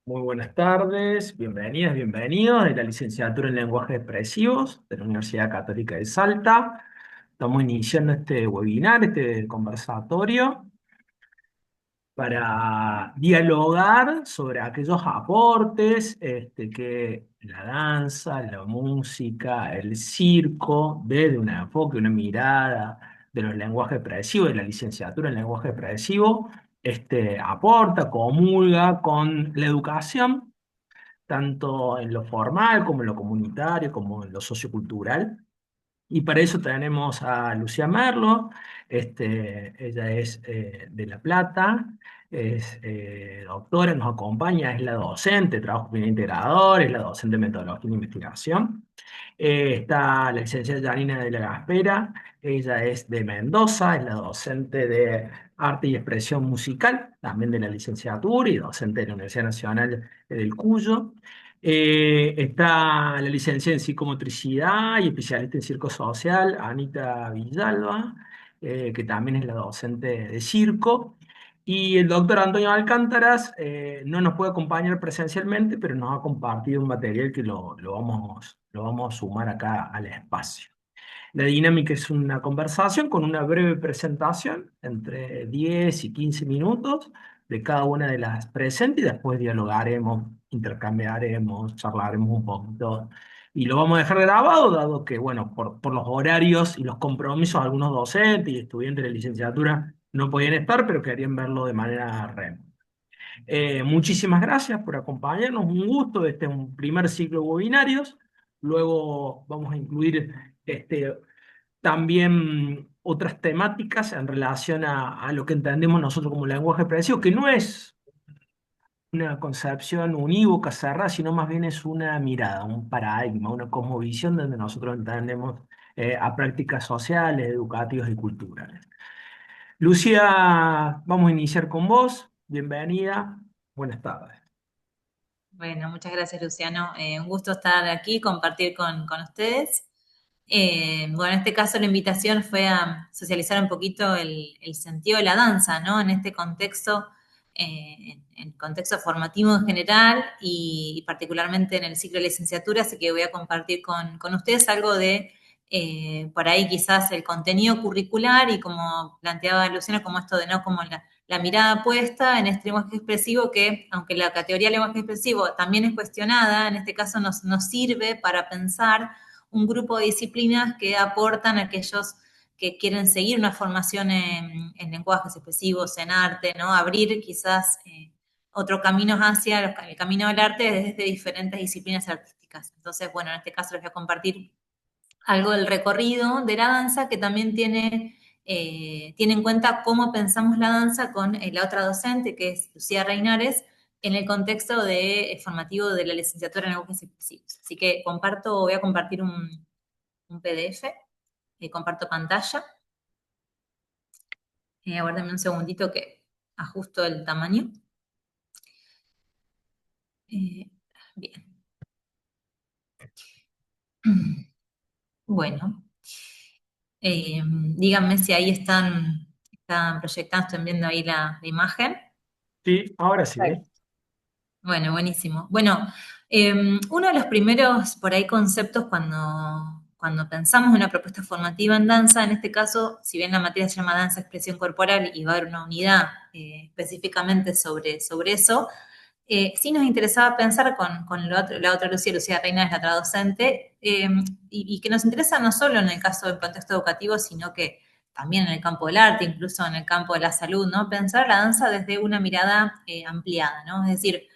Muy buenas tardes, bienvenidas, bienvenidos de la licenciatura en lenguajes expresivos de la Universidad Católica de Salta. Estamos iniciando este webinar, este conversatorio, para dialogar sobre aquellos aportes que la danza, la música, el circo, desde un enfoque, una mirada de los lenguajes expresivos, de la licenciatura en lenguaje expresivo, aporta, comulga con la educación tanto en lo formal como en lo comunitario, como en lo sociocultural. Y para eso tenemos a Lucía Merlo, ella es de La Plata, es doctora, nos acompaña, es la docente, trabajo como integrador, es la docente de metodología de investigación. Está la licenciada Janina de la Gaspera, ella es de Mendoza, es la docente de arte y expresión musical, también de la licenciatura y docente de la Universidad Nacional del Cuyo. Está la licenciada en psicomotricidad y especialista en circo social, Anita Villalba, que también es la docente de circo. Y el doctor Antonio Alcántaras no nos puede acompañar presencialmente, pero nos ha compartido un material que lo vamos a sumar acá al espacio. La dinámica es una conversación con una breve presentación entre 10 y 15 minutos de cada una de las presentes y después dialogaremos, intercambiaremos, charlaremos un poquito. Y lo vamos a dejar grabado, dado que, bueno, por los horarios y los compromisos, algunos docentes y estudiantes de licenciatura no podían estar, pero querían verlo de manera remota. Muchísimas gracias por acompañarnos, un gusto. Este es un primer ciclo de webinarios. Luego vamos a incluir también otras temáticas en relación a lo que entendemos nosotros como lenguaje expresivo, que no es una concepción unívoca, cerrada, sino más bien es una mirada, un paradigma, una cosmovisión donde nosotros entendemos a prácticas sociales, educativas y culturales. Lucía, vamos a iniciar con vos. Bienvenida. Buenas tardes. Bueno, muchas gracias, Luciano. Un gusto estar aquí, compartir con ustedes. Bueno, en este caso la invitación fue a socializar un poquito el sentido de la danza, ¿no? En este contexto, en contexto formativo en general y particularmente en el ciclo de licenciatura, así que voy a compartir con ustedes algo de, por ahí quizás el contenido curricular y como planteaba Luciano, como esto de no como la mirada puesta en este lenguaje expresivo que, aunque la categoría de lenguaje expresivo también es cuestionada, en este caso nos sirve para pensar un grupo de disciplinas que aportan a aquellos que quieren seguir una formación en lenguajes expresivos, en arte, ¿no? Abrir quizás otro camino hacia el camino del arte desde diferentes disciplinas artísticas. Entonces, bueno, en este caso les voy a compartir algo del recorrido de la danza que también tiene en cuenta cómo pensamos la danza con la otra docente, que es Lucía Reinares, en el contexto formativo de la licenciatura en lenguajes expresivos. Así que voy a compartir un PDF, comparto pantalla. Aguárdenme un segundito que ajusto el tamaño. Eh, bien. Bueno, díganme si ahí están proyectando, están viendo ahí la imagen. Sí, ahora sí. Bueno, buenísimo. Bueno, uno de los primeros por ahí conceptos cuando pensamos en una propuesta formativa en danza, en este caso, si bien la materia se llama danza expresión corporal y va a haber una unidad específicamente sobre eso, sí nos interesaba pensar con la otra Lucía, Lucía Reina es la otra docente, y que nos interesa no solo en el caso del contexto educativo, sino que también en el campo del arte, incluso en el campo de la salud, ¿no? Pensar la danza desde una mirada ampliada, ¿no? Es decir,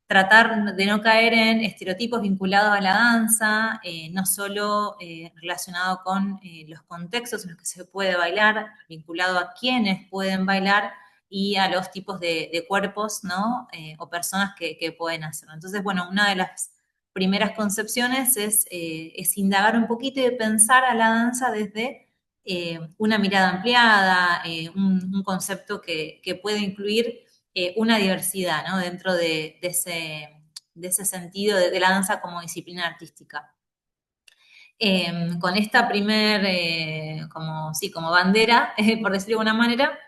tratar de no caer en estereotipos vinculados a la danza, no solo relacionado con los contextos en los que se puede bailar, vinculado a quienes pueden bailar y a los tipos de cuerpos, ¿no? O personas que pueden hacerlo. Entonces, bueno, una de las primeras concepciones es indagar un poquito y pensar a la danza desde una mirada ampliada, un concepto que puede incluir una diversidad, ¿no? Dentro de ese sentido de la danza como disciplina artística. Con esta primer, como bandera, por decirlo de alguna manera,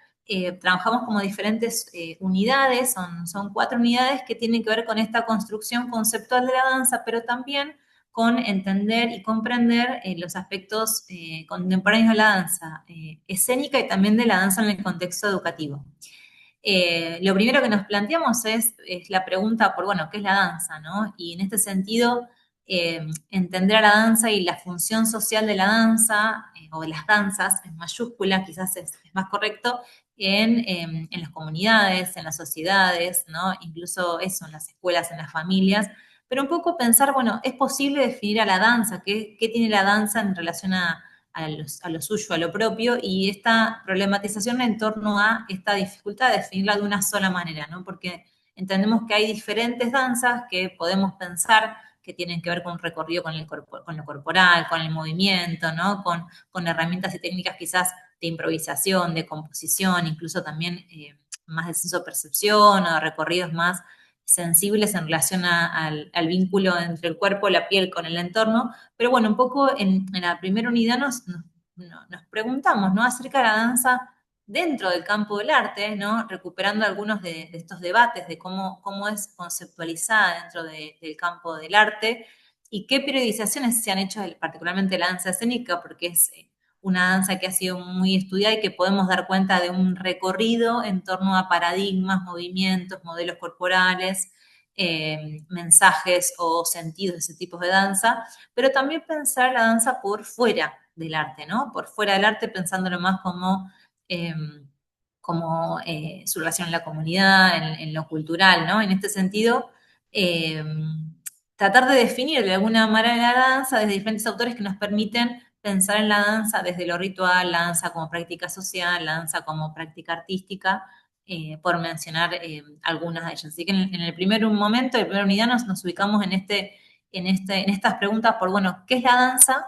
trabajamos como diferentes unidades, son 4 unidades que tienen que ver con esta construcción conceptual de la danza, pero también con entender y comprender los aspectos contemporáneos de la danza escénica y también de la danza en el contexto educativo. Lo primero que nos planteamos es la pregunta por, bueno, ¿qué es la danza? ¿No? Y en este sentido, entender a la danza y la función social de la danza, o de las danzas, en mayúscula, quizás es más correcto, en las comunidades, en las sociedades, ¿no? Incluso eso, en las escuelas, en las familias, pero un poco pensar, bueno, ¿es posible definir a la danza? ¿Qué tiene la danza en relación a lo suyo, a lo propio, y esta problematización en torno a esta dificultad de definirla de una sola manera, ¿no? Porque entendemos que hay diferentes danzas que podemos pensar que tienen que ver con un recorrido con, con lo corporal, con el movimiento, ¿no? Con herramientas y técnicas quizás de improvisación, de composición, incluso también más de senso-percepción o de recorridos más sensibles en relación al vínculo entre el cuerpo, la piel con el entorno. Pero bueno, un poco en la primera unidad nos preguntamos, ¿no? Acerca de la danza dentro del campo del arte, ¿no? Recuperando algunos de estos debates de cómo es conceptualizada dentro del campo del arte y qué periodizaciones se han hecho, particularmente la danza escénica, porque es una danza que ha sido muy estudiada y que podemos dar cuenta de un recorrido en torno a paradigmas, movimientos, modelos corporales, mensajes o sentidos de ese tipo de danza, pero también pensar la danza por fuera del arte, ¿no? Por fuera del arte, pensándolo más eh, como su relación en la comunidad, en lo cultural, ¿no? En este sentido, eh, tratar de definir de alguna manera la danza desde diferentes autores que nos permiten pensar en la danza desde lo ritual, la danza como práctica social, la danza como práctica artística, por mencionar algunas de ellas. Así que en el primer momento, en la primera unidad, nos ubicamos en estas preguntas por, bueno, ¿qué es la danza?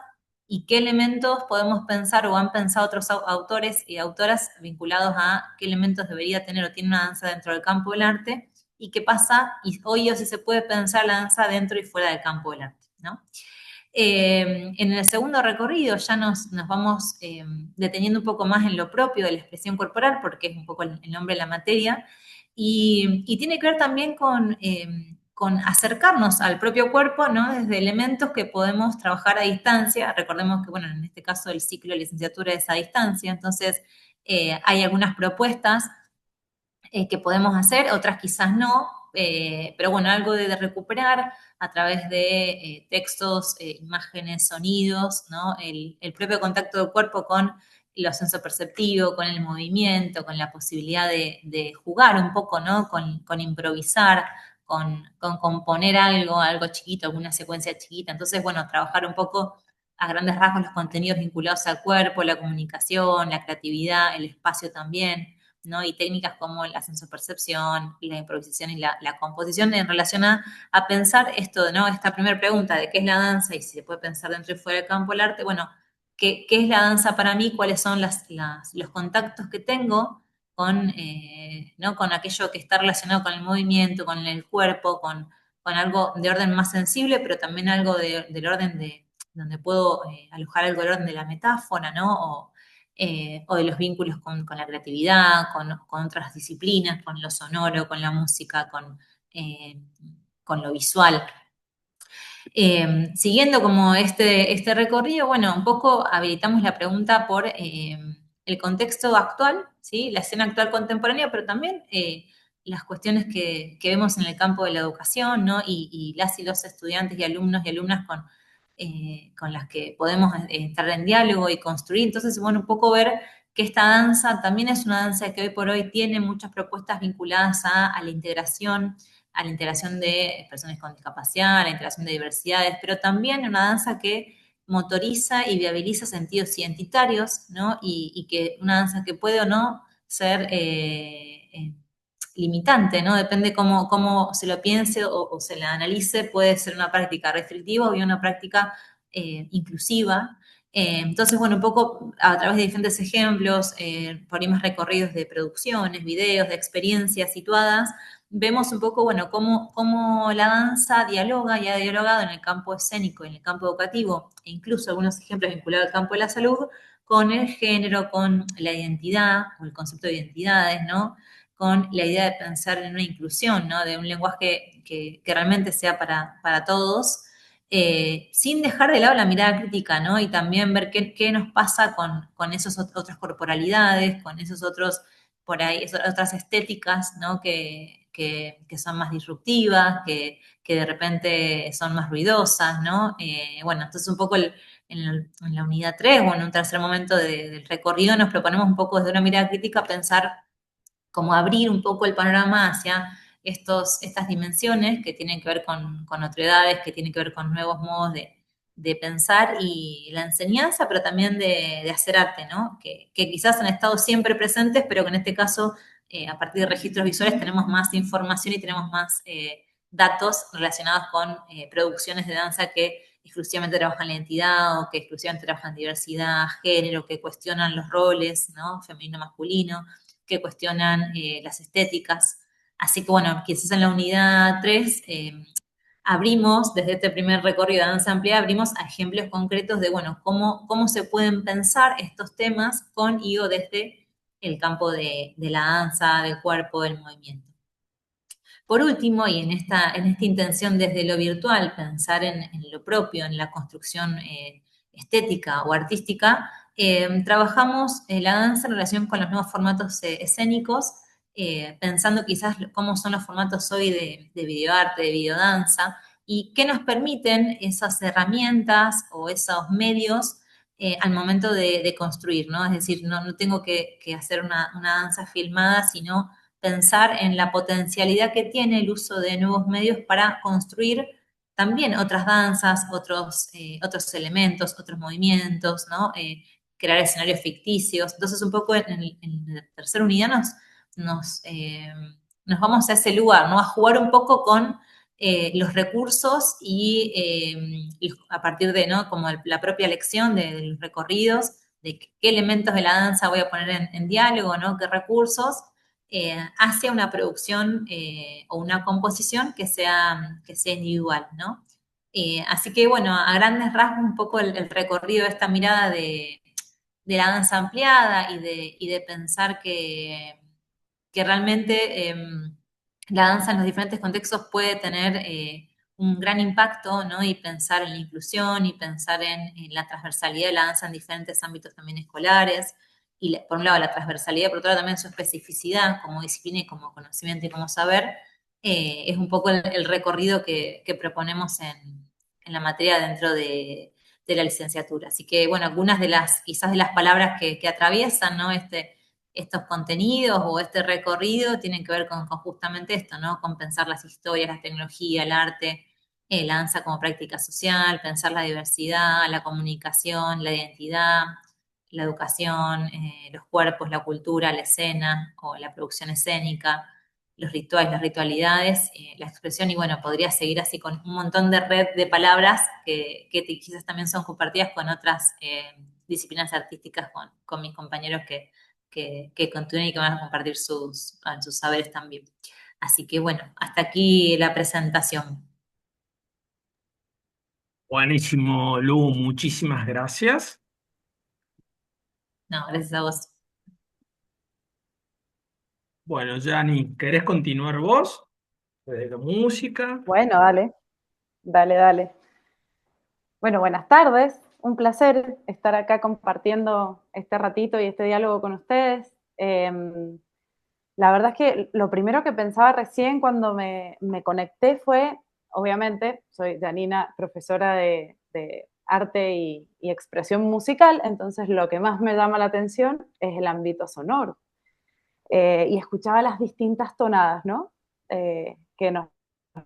Y qué elementos podemos pensar o han pensado otros autores y autoras vinculados a qué elementos debería tener o tiene una danza dentro del campo del arte y qué pasa, y hoy o si se puede pensar la danza dentro y fuera del campo del arte, ¿no? En el segundo recorrido ya nos vamos deteniendo un poco más en lo propio de la expresión corporal, porque es un poco el nombre de la materia, y tiene que ver también con acercarnos al propio cuerpo, ¿no? Desde elementos que podemos trabajar a distancia. Recordemos que, bueno, en este caso el ciclo de licenciatura es a distancia, entonces hay algunas propuestas que podemos hacer, otras quizás no, pero bueno, algo de recuperar a través de textos, imágenes, sonidos, ¿no? El propio contacto del cuerpo con lo sensoperceptivo, con el movimiento, con la posibilidad de jugar un poco, ¿no? Con improvisar, con componer algo chiquito, alguna secuencia chiquita. Entonces, bueno, trabajar un poco a grandes rasgos los contenidos vinculados al cuerpo, la comunicación, la creatividad, el espacio también, ¿no? Y técnicas como la sensopercepción, la improvisación y la composición en relación a pensar esto, ¿no? Esta primera pregunta de qué es la danza y si se puede pensar dentro y fuera del campo del arte, bueno, ¿qué es la danza para mí? ¿Cuáles son los contactos que tengo ¿no? Con aquello que está relacionado con el movimiento, con el cuerpo, con algo de orden más sensible, pero también algo del orden de donde puedo alojar algo del orden de la metáfora, ¿no? O de los vínculos con la creatividad, con otras disciplinas, con lo sonoro, con la música, eh, con lo visual. Siguiendo como este recorrido, bueno, un poco habilitamos la pregunta por el contexto actual, ¿sí? La escena actual contemporánea, pero también las cuestiones que vemos en el campo de la educación, ¿no? Y las y los estudiantes y alumnos y alumnas con las que podemos estar en diálogo y construir. Entonces, bueno, un poco ver que esta danza también es una danza que hoy por hoy tiene muchas propuestas vinculadas a la integración de personas con discapacidad, a la integración de diversidades, pero también una danza que motoriza y viabiliza sentidos identitarios, ¿no? Y que una danza que puede o no ser limitante, ¿no? Depende cómo se lo piense o se la analice, puede ser una práctica restrictiva o bien una práctica inclusiva. Entonces, bueno, un poco a través de diferentes ejemplos, por ahí más recorridos de producciones, videos, de experiencias situadas, vemos un poco, bueno, cómo la danza dialoga y ha dialogado en el campo escénico, en el campo educativo, e incluso algunos ejemplos vinculados al campo de la salud, con el género, con la identidad, o el concepto de identidades, ¿no? Con la idea de pensar en una inclusión, ¿no? De un lenguaje que realmente sea para todos, sin dejar de lado la mirada crítica, ¿no? Y también ver qué nos pasa con esas otras corporalidades, con esos otros, por ahí, esas otras estéticas, ¿no? Que son más disruptivas, que de repente son más ruidosas, ¿no? Bueno, entonces un poco en la unidad 3 o en un tercer momento del recorrido nos proponemos un poco desde una mirada crítica pensar como abrir un poco el panorama hacia estas dimensiones que tienen que ver con otredades, que tienen que ver con nuevos modos de pensar y la enseñanza, pero también de hacer arte, ¿no? Que quizás han estado siempre presentes, pero que en este caso, a partir de registros visuales, tenemos más información y tenemos más datos relacionados con producciones de danza que exclusivamente trabajan la identidad o que exclusivamente trabajan diversidad, género, que cuestionan los roles, ¿no? Femenino-masculino, que cuestionan las estéticas. Así que bueno, quizás en la unidad 3 abrimos, desde este primer recorrido de danza ampliada, abrimos a ejemplos concretos de, bueno, cómo se pueden pensar estos temas con y o desde el campo de la danza, del cuerpo, del movimiento. Por último, y en esta intención desde lo virtual, pensar en lo propio, en la construcción estética o artística, trabajamos la danza en relación con los nuevos formatos escénicos, pensando quizás cómo son los formatos hoy de videoarte, de videodanza, y qué nos permiten esas herramientas o esos medios al momento de construir, ¿no? Es decir, no tengo que hacer una danza filmada, sino pensar en la potencialidad que tiene el uso de nuevos medios para construir también otras danzas, otros elementos, otros movimientos, ¿no? Crear escenarios ficticios. Entonces, un poco en la tercera unidad nos vamos a ese lugar, ¿no? A jugar un poco con los recursos y a partir de, ¿no? Como la propia lección de los recorridos, de qué elementos de la danza voy a poner en diálogo, ¿no? Qué recursos, hacia una producción o una composición que sea individual, ¿no? Así que, bueno, a grandes rasgos, un poco el recorrido de esta mirada de la danza ampliada y de pensar que realmente la danza en los diferentes contextos puede tener un gran impacto, ¿no? Y pensar en la inclusión y pensar en la transversalidad de la danza en diferentes ámbitos también escolares. Y por un lado la transversalidad, por otro lado también su especificidad como disciplina y como conocimiento y como saber, es un poco el recorrido que proponemos en la materia dentro de la licenciatura. Así que, bueno, algunas quizás de las palabras que atraviesan, ¿no? Estos contenidos o este recorrido tienen que ver con justamente esto, ¿no? Con pensar las historias, la tecnología, el arte, la danza como práctica social, pensar la diversidad, la comunicación, la identidad, la educación, los cuerpos, la cultura, la escena o la producción escénica, los rituales, las ritualidades, la expresión y bueno, podría seguir así con un montón de red de palabras que quizás también son compartidas con otras disciplinas artísticas, con mis compañeros que continúen y que van a compartir sus saberes también. Así que bueno, hasta aquí la presentación. Buenísimo, Lu, muchísimas gracias. No, gracias a vos. Bueno, Jani, ¿querés continuar vos? De la música. Bueno, dale, dale, dale. Bueno, buenas tardes. Un placer estar acá compartiendo este ratito y este diálogo con ustedes. La verdad es que lo primero que pensaba recién cuando me conecté fue, obviamente, soy Janina, profesora de arte y expresión musical, entonces lo que más me llama la atención es el ámbito sonoro. Y escuchaba las distintas tonadas, ¿no? Que nos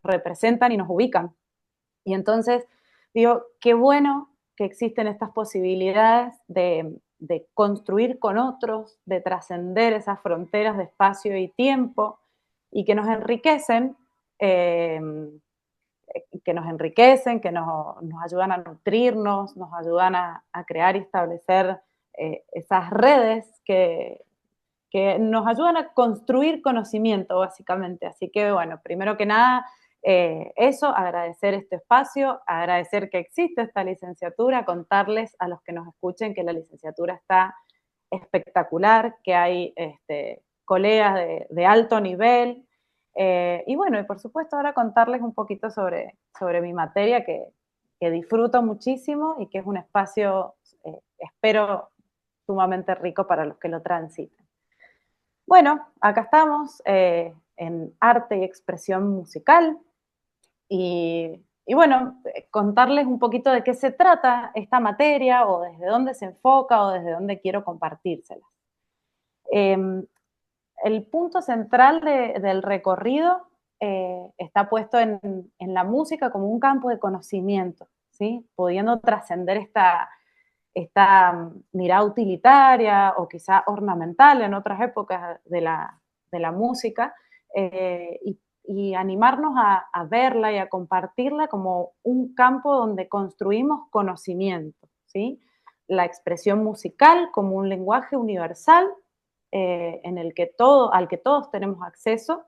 representan y nos ubican. Y entonces digo, qué bueno que existen estas posibilidades de construir con otros, de trascender esas fronteras de espacio y tiempo y eh, que nos ayudan a nutrirnos, nos ayudan a crear y establecer esas redes que nos ayudan a construir conocimiento, básicamente. Así que, bueno, primero que nada, Eso, agradecer este espacio, agradecer que existe esta licenciatura, contarles a los que nos escuchen que la licenciatura está espectacular, que hay colegas de alto nivel, y bueno, y por supuesto ahora contarles un poquito sobre mi materia que disfruto muchísimo y que es un espacio, espero, sumamente rico para los que lo transiten. Bueno, acá estamos en arte y expresión musical y bueno, contarles un poquito de qué se trata esta materia o desde dónde se enfoca o desde dónde quiero compartírsela. El punto central del recorrido está puesto en la música como un campo de conocimiento, ¿sí? Pudiendo trascender esta mirada utilitaria o quizá ornamental en otras épocas de la música, y animarnos a verla y a compartirla como un campo donde construimos conocimiento, ¿sí? La expresión musical como un lenguaje universal en el que al que todos tenemos acceso,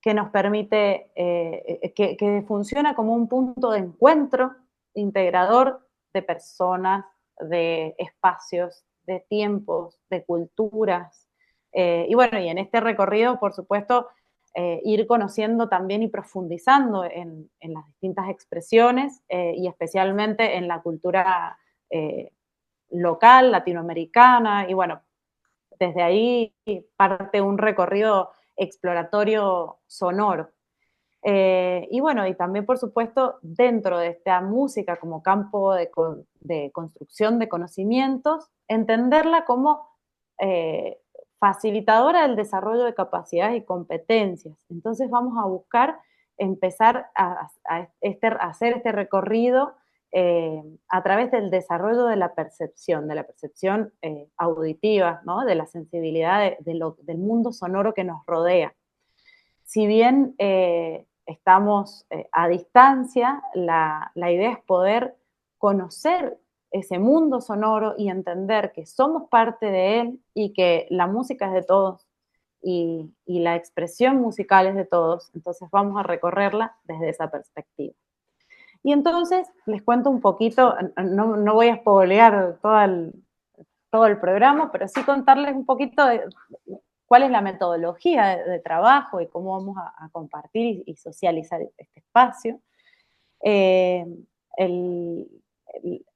que nos permite, que funciona como un punto de encuentro integrador de personas, de espacios, de tiempos, de culturas. Y bueno, y en este recorrido, por supuesto, ir conociendo también y profundizando en las distintas expresiones y especialmente en la cultura local, latinoamericana, y bueno, desde ahí parte un recorrido exploratorio sonoro. Y bueno, y también por supuesto dentro de esta música como campo de construcción de conocimientos, entenderla como facilitadora del desarrollo de capacidades y competencias. Entonces vamos a buscar empezar a hacer este recorrido a través del desarrollo de la percepción auditiva, ¿no? De la sensibilidad del mundo sonoro que nos rodea. Si bien estamos a distancia, la idea es poder conocer ese mundo sonoro y entender que somos parte de él y que la música es de todos y la expresión musical es de todos. Entonces vamos a recorrerla desde esa perspectiva. Y entonces les cuento un poquito, no voy a spoilear todo el programa, pero sí contarles un poquito de cuál es la metodología de trabajo y cómo vamos a compartir y socializar este espacio. El,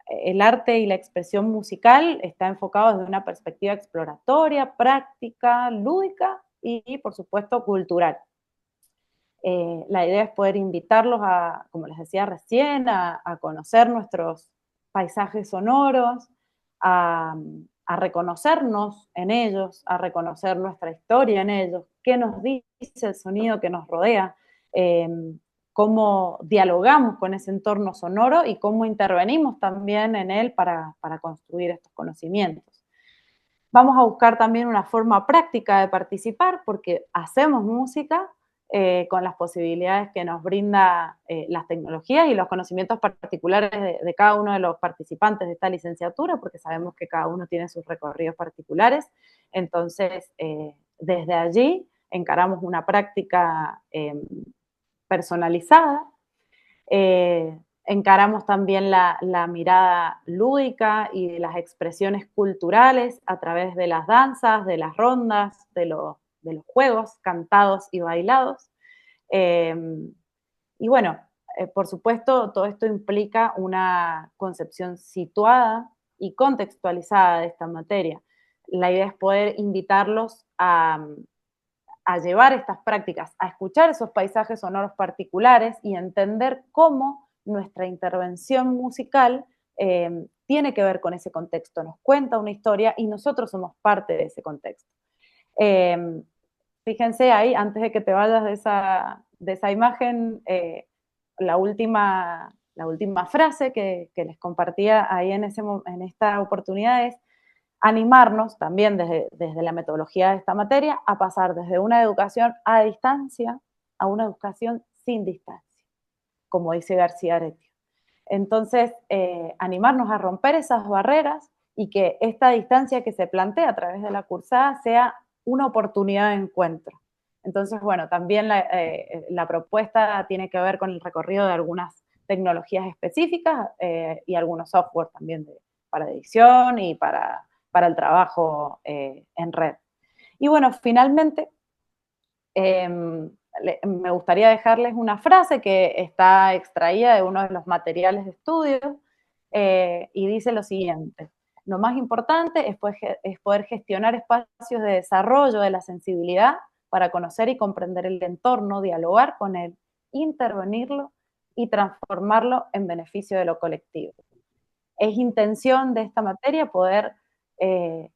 el arte y la expresión musical está enfocado desde una perspectiva exploratoria, práctica, lúdica y por supuesto, cultural. La idea es poder invitarlos como les decía recién, a conocer nuestros paisajes sonoros, a reconocernos en ellos, a reconocer nuestra historia en ellos, qué nos dice el sonido que nos rodea, cómo dialogamos con ese entorno sonoro y cómo intervenimos también en él para construir estos conocimientos. Vamos a buscar también una forma práctica de participar porque hacemos música con las posibilidades que nos brinda las tecnologías y los conocimientos particulares de cada uno de los participantes de esta licenciatura, porque sabemos que cada uno tiene sus recorridos particulares. Entonces, desde allí encaramos una práctica personalizada. Encaramos también la mirada lúdica y de las expresiones culturales a través de las danzas, de las rondas, de los juegos cantados y bailados. Y bueno, por supuesto, todo esto implica una concepción situada y contextualizada de esta materia. La idea es poder invitarlos a llevar estas prácticas, a escuchar esos paisajes sonoros particulares y entender cómo nuestra intervención musical tiene que ver con ese contexto, nos cuenta una historia y nosotros somos parte de ese contexto. Fíjense ahí, antes de que te vayas de esa imagen, la última frase que les compartía ahí en esta oportunidad es animarnos también desde la metodología de esta materia a pasar desde una educación a distancia a una educación sin distancia, como dice García Aretio. Entonces, animarnos a romper esas barreras y que esta distancia que se plantea a través de la cursada sea una oportunidad de encuentro. Entonces, bueno, también la propuesta tiene que ver con el recorrido de algunas tecnologías específicas y algunos software también para edición y para el trabajo en red. Y bueno, finalmente, me gustaría dejarles una frase que está extraída de uno de los materiales de estudio y dice lo siguiente: lo más importante es poder gestionar espacios de desarrollo de la sensibilidad para conocer y comprender el entorno, dialogar con él, intervenirlo y transformarlo en beneficio de lo colectivo. Es intención de esta materia poder eh,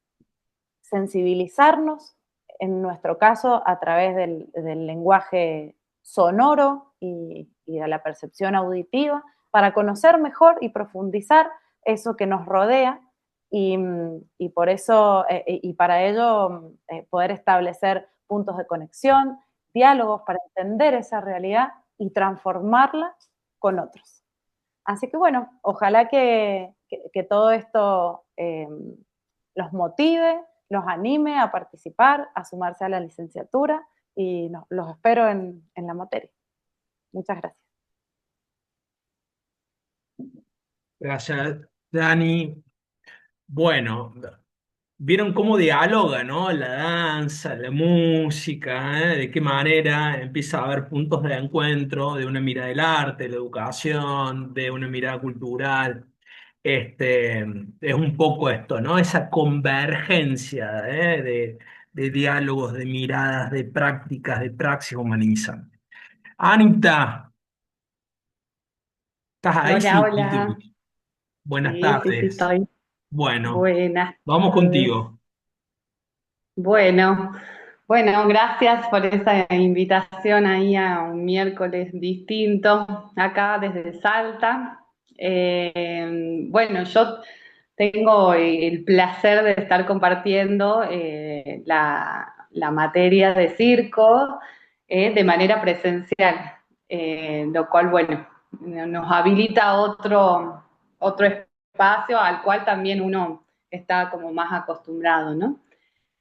sensibilizarnos, en nuestro caso, a través del lenguaje sonoro y de la percepción auditiva, para conocer mejor y profundizar eso que nos rodea y por eso, y para ello, poder establecer puntos de conexión, diálogos para entender esa realidad y transformarla con otros. Así que bueno, ojalá que todo esto los motive, los anime a participar, a sumarse a la licenciatura y los espero en la materia. Muchas gracias. Gracias, Dani. Bueno, vieron cómo dialoga, ¿no? La danza, la música, ¿eh? De qué manera empieza a haber puntos de encuentro de una mirada del arte, la educación, de una mirada cultural. Es un poco esto, ¿no? Esa convergencia, ¿eh? De diálogos, de miradas, de prácticas, de praxis humanizantes. Anita, ¿estás ahí? Hola, Sí, hola. buenas Sí, sí, sí, tardes. estoy. Bueno, Buenas vamos tardes. contigo. Bueno, bueno, gracias por esa invitación ahí a un miércoles distinto acá desde Salta. Bueno, yo tengo el placer de estar compartiendo la materia de circo de manera presencial, lo cual, bueno, nos habilita otro espacio al cual también uno está como más acostumbrado, ¿no?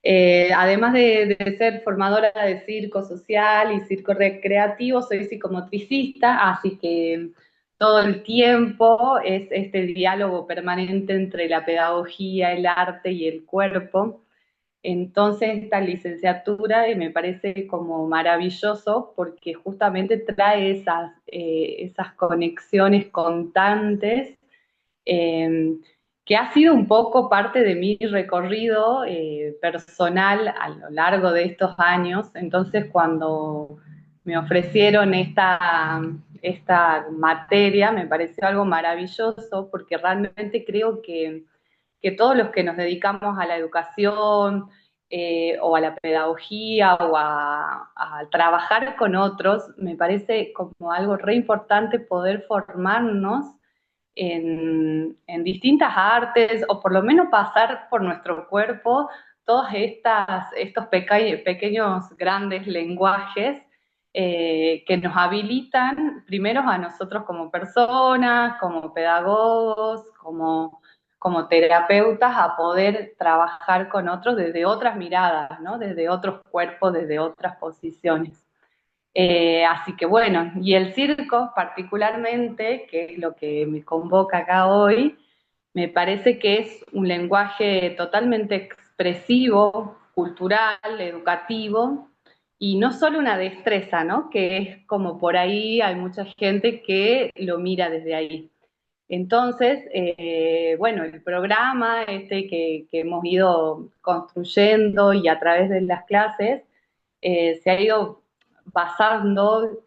Además de ser formadora de circo social y circo recreativo, soy psicomotricista, así que todo el tiempo es este diálogo permanente entre la pedagogía, el arte y el cuerpo. Entonces esta licenciatura me parece como maravilloso porque justamente trae esas conexiones constantes eh, que ha sido un poco parte de mi recorrido personal a lo largo de estos años. Entonces, cuando me ofrecieron esta materia, me pareció algo maravilloso porque realmente creo que todos los que nos dedicamos a la educación o a la pedagogía o a trabajar con otros, me parece como algo re importante poder formarnos en distintas artes o por lo menos pasar por nuestro cuerpo todos estos pequeños grandes lenguajes que nos habilitan primero a nosotros como personas, como pedagogos, como terapeutas a poder trabajar con otros desde otras miradas, ¿no? Desde otros cuerpos, desde otras posiciones. Así que bueno, y el circo particularmente, que es lo que me convoca acá hoy, me parece que es un lenguaje totalmente expresivo, cultural, educativo, y no solo una destreza, ¿no? Que es como por ahí hay mucha gente que lo mira desde ahí. Entonces, bueno, el programa que hemos ido construyendo y a través de las clases se ha ido basando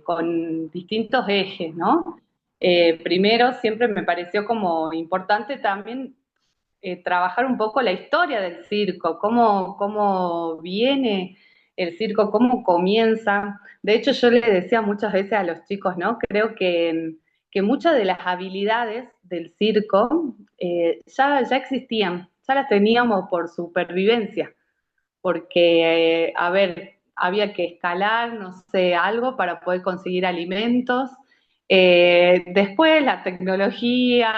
con distintos ejes, ¿no? Primero, siempre me pareció como importante también trabajar un poco la historia del circo, cómo viene el circo, cómo comienza. De hecho, yo le decía muchas veces a los chicos, ¿no? Creo que muchas de las habilidades del circo ya existían, ya las teníamos por supervivencia porque, a ver, había que escalar, no sé, algo para poder conseguir alimentos. Después la tecnología,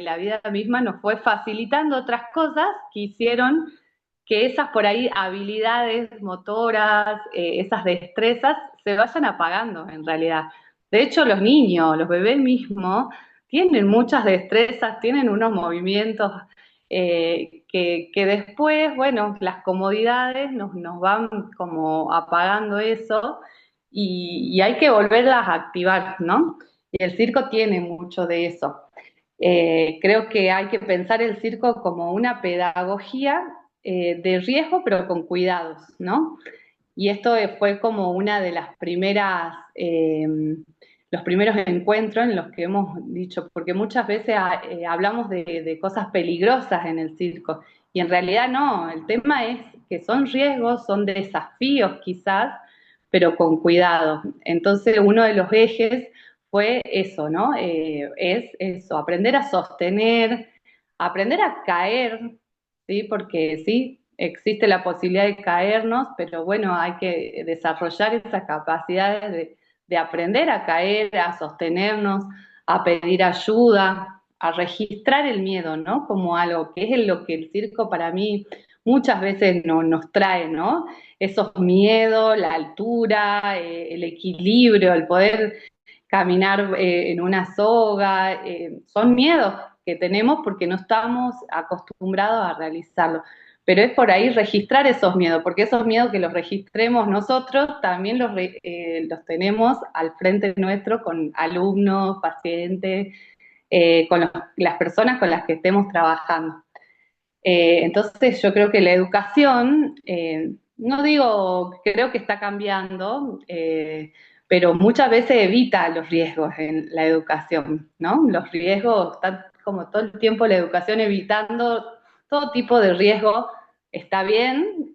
la vida misma nos fue facilitando otras cosas que hicieron que esas por ahí habilidades motoras, esas destrezas, se vayan apagando en realidad. De hecho, los niños, los bebés mismos, tienen muchas destrezas, tienen unos movimientos que después, bueno, las comodidades nos van como apagando eso y hay que volverlas a activar, ¿no? Y el circo tiene mucho de eso. Creo que hay que pensar el circo como una pedagogía de riesgo, pero con cuidados, ¿no? Y esto fue como una de las primeras, los primeros encuentros en los que hemos dicho, porque muchas veces hablamos de cosas peligrosas en el circo, y en realidad no, el tema es que son riesgos, son desafíos quizás, pero con cuidado. Entonces uno de los ejes fue eso, ¿no? Es eso, aprender a sostener, aprender a caer, ¿sí? Porque sí, existe la posibilidad de caernos, pero bueno, hay que desarrollar esas capacidades de aprender a caer, a sostenernos, a pedir ayuda, a registrar el miedo, ¿no? Como algo que es lo que el circo para mí muchas veces nos trae, ¿no? Esos miedos, la altura, el equilibrio, el poder caminar en una soga, son miedos que tenemos porque no estamos acostumbrados a realizarlo. Pero es por ahí registrar esos miedos, porque esos miedos que los registremos nosotros, también los tenemos al frente nuestro con alumnos, pacientes, con las personas con las que estemos trabajando. Entonces yo creo que la educación, no digo, creo que está cambiando, pero muchas veces evita los riesgos en la educación, ¿no? Los riesgos, están como todo el tiempo la educación evitando todo tipo de riesgo, está bien,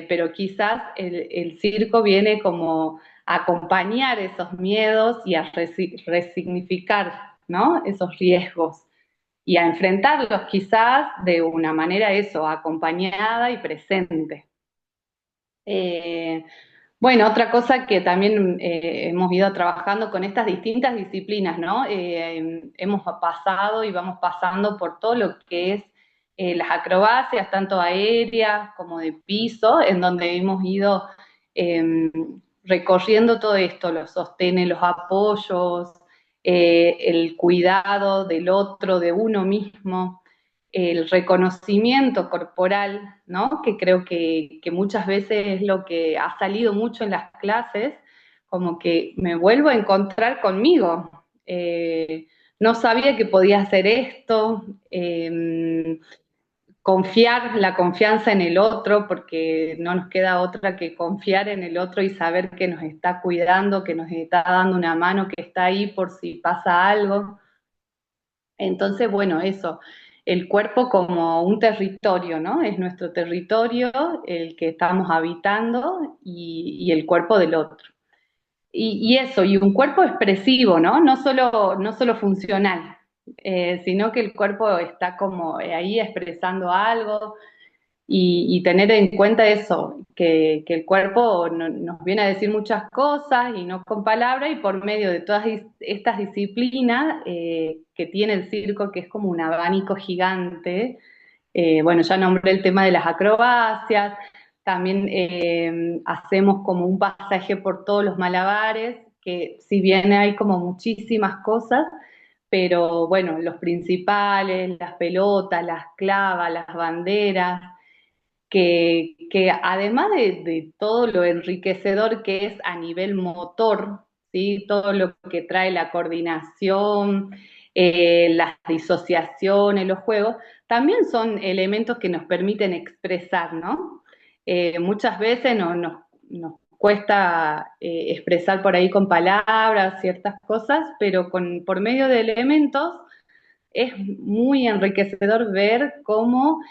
pero quizás el circo viene como a acompañar esos miedos y a resignificar, ¿no? Esos riesgos y a enfrentarlos quizás de una manera eso, acompañada y presente. Eh, bueno, otra cosa que también hemos ido trabajando con estas distintas disciplinas, ¿no? Hemos pasado y vamos pasando por todo lo que es las acrobacias, tanto aéreas como de piso, en donde hemos ido eh, recorriendo todo esto, los sostenes, los apoyos, el cuidado del otro, de uno mismo, el reconocimiento corporal, ¿no? Que creo que muchas veces es lo que ha salido mucho en las clases, como que me vuelvo a encontrar conmigo. No sabía que podía hacer esto, confiar, la confianza en el otro, porque no nos queda otra que confiar en el otro y saber que nos está cuidando, que nos está dando una mano, que está ahí por si pasa algo. Entonces, bueno, eso, el cuerpo como un territorio, ¿no? Es nuestro territorio el que estamos habitando y el cuerpo del otro. Y eso, y un cuerpo expresivo, ¿no? No solo funcional, sino que el cuerpo está como ahí expresando algo, y tener en cuenta eso, que el cuerpo nos viene a decir muchas cosas y no con palabras, y por medio de todas estas disciplinas que tiene el circo, que es como un abanico gigante. Bueno, ya nombré el tema de las acrobacias, también hacemos como un pasaje por todos los malabares, que si bien hay como muchísimas cosas, pero bueno, los principales, las pelotas, las clavas, las banderas, que además de todo lo enriquecedor que es a nivel motor, ¿sí? Todo lo que trae la coordinación, las disociaciones, los juegos, también son elementos que nos permiten expresar, ¿no? Muchas veces nos cuesta expresar por ahí con palabras ciertas cosas, pero por medio de elementos es muy enriquecedor ver cómo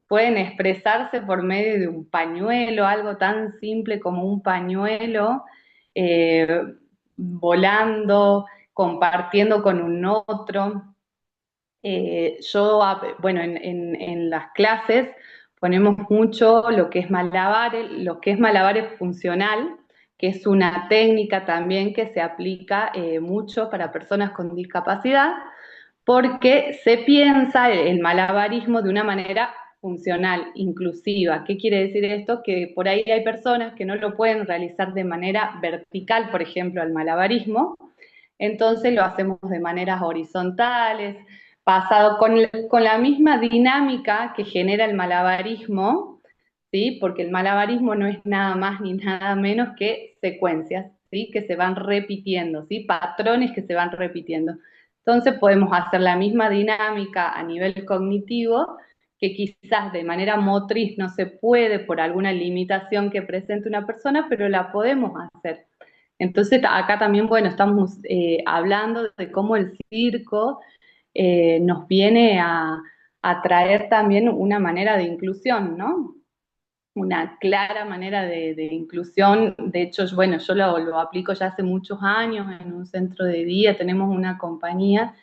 pueden expresarse por medio de un pañuelo, algo tan simple como un pañuelo, eh, volando, compartiendo con un otro. Bueno, en las clases ponemos mucho lo que es malabares funcional, que es una técnica también que se aplica mucho para personas con discapacidad, porque se piensa el malabarismo de una manera funcional inclusiva. ¿Qué quiere decir esto? Que por ahí hay personas que no lo pueden realizar de manera vertical, por ejemplo, al malabarismo, entonces lo hacemos de maneras horizontales, pasado con la misma dinámica que genera el malabarismo, ¿sí? Porque el malabarismo no es nada más ni nada menos que secuencias, ¿sí? Que se van repitiendo, ¿sí? Patrones que se van repitiendo. Entonces podemos hacer la misma dinámica a nivel cognitivo, que quizás de manera motriz no se puede por alguna limitación que presente una persona, pero la podemos hacer. Entonces acá también, bueno, estamos hablando de cómo el circo nos viene a traer también una manera de inclusión, ¿no? Una clara manera de inclusión. De hecho, bueno, yo lo aplico ya hace muchos años en un centro de día, tenemos una compañía,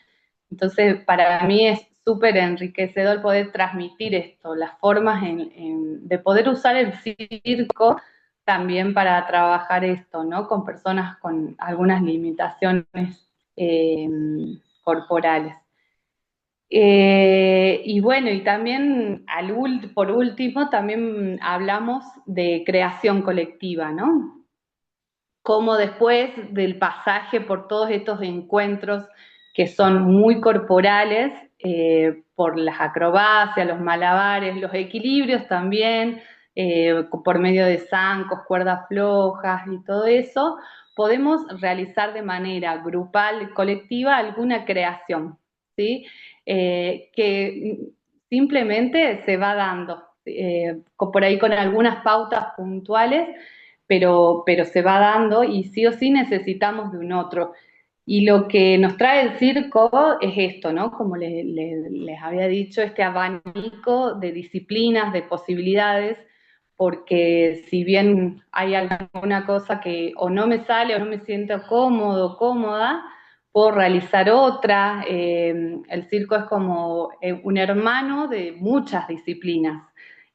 entonces para mí es súper enriquecedor poder transmitir esto, las formas de poder usar el circo también para trabajar esto, ¿no? Con personas con algunas limitaciones eh, corporales. Y bueno, y también por último, también hablamos de creación colectiva, ¿no? Cómo después del pasaje por todos estos encuentros que son muy corporales, por las acrobacias, los malabares, los equilibrios también, por medio de zancos, cuerdas flojas y todo eso, podemos realizar de manera grupal, colectiva, alguna creación, ¿sí? Que simplemente se va dando, por ahí con algunas pautas puntuales, pero se va dando y sí o sí necesitamos de un otro. Y lo que nos trae el circo es esto, ¿no? Como les había dicho, este abanico de disciplinas, de posibilidades, porque si bien hay alguna cosa que o no me sale o no me siento cómodo, cómoda, puedo realizar otra. El circo es como un hermano de muchas disciplinas,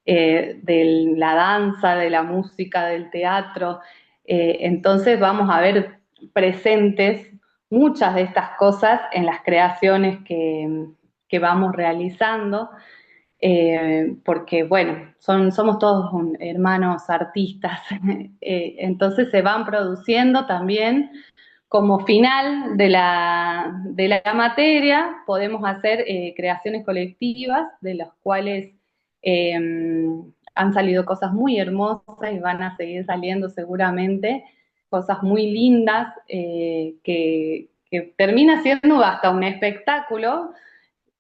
de la danza, de la música, del teatro. Entonces vamos a ver presentes muchas de estas cosas en las creaciones que vamos realizando, porque bueno, somos todos hermanos artistas, entonces se van produciendo también como final de la materia, podemos hacer creaciones colectivas de las cuales eh, han salido cosas muy hermosas y van a seguir saliendo seguramente cosas muy lindas, que termina siendo hasta un espectáculo,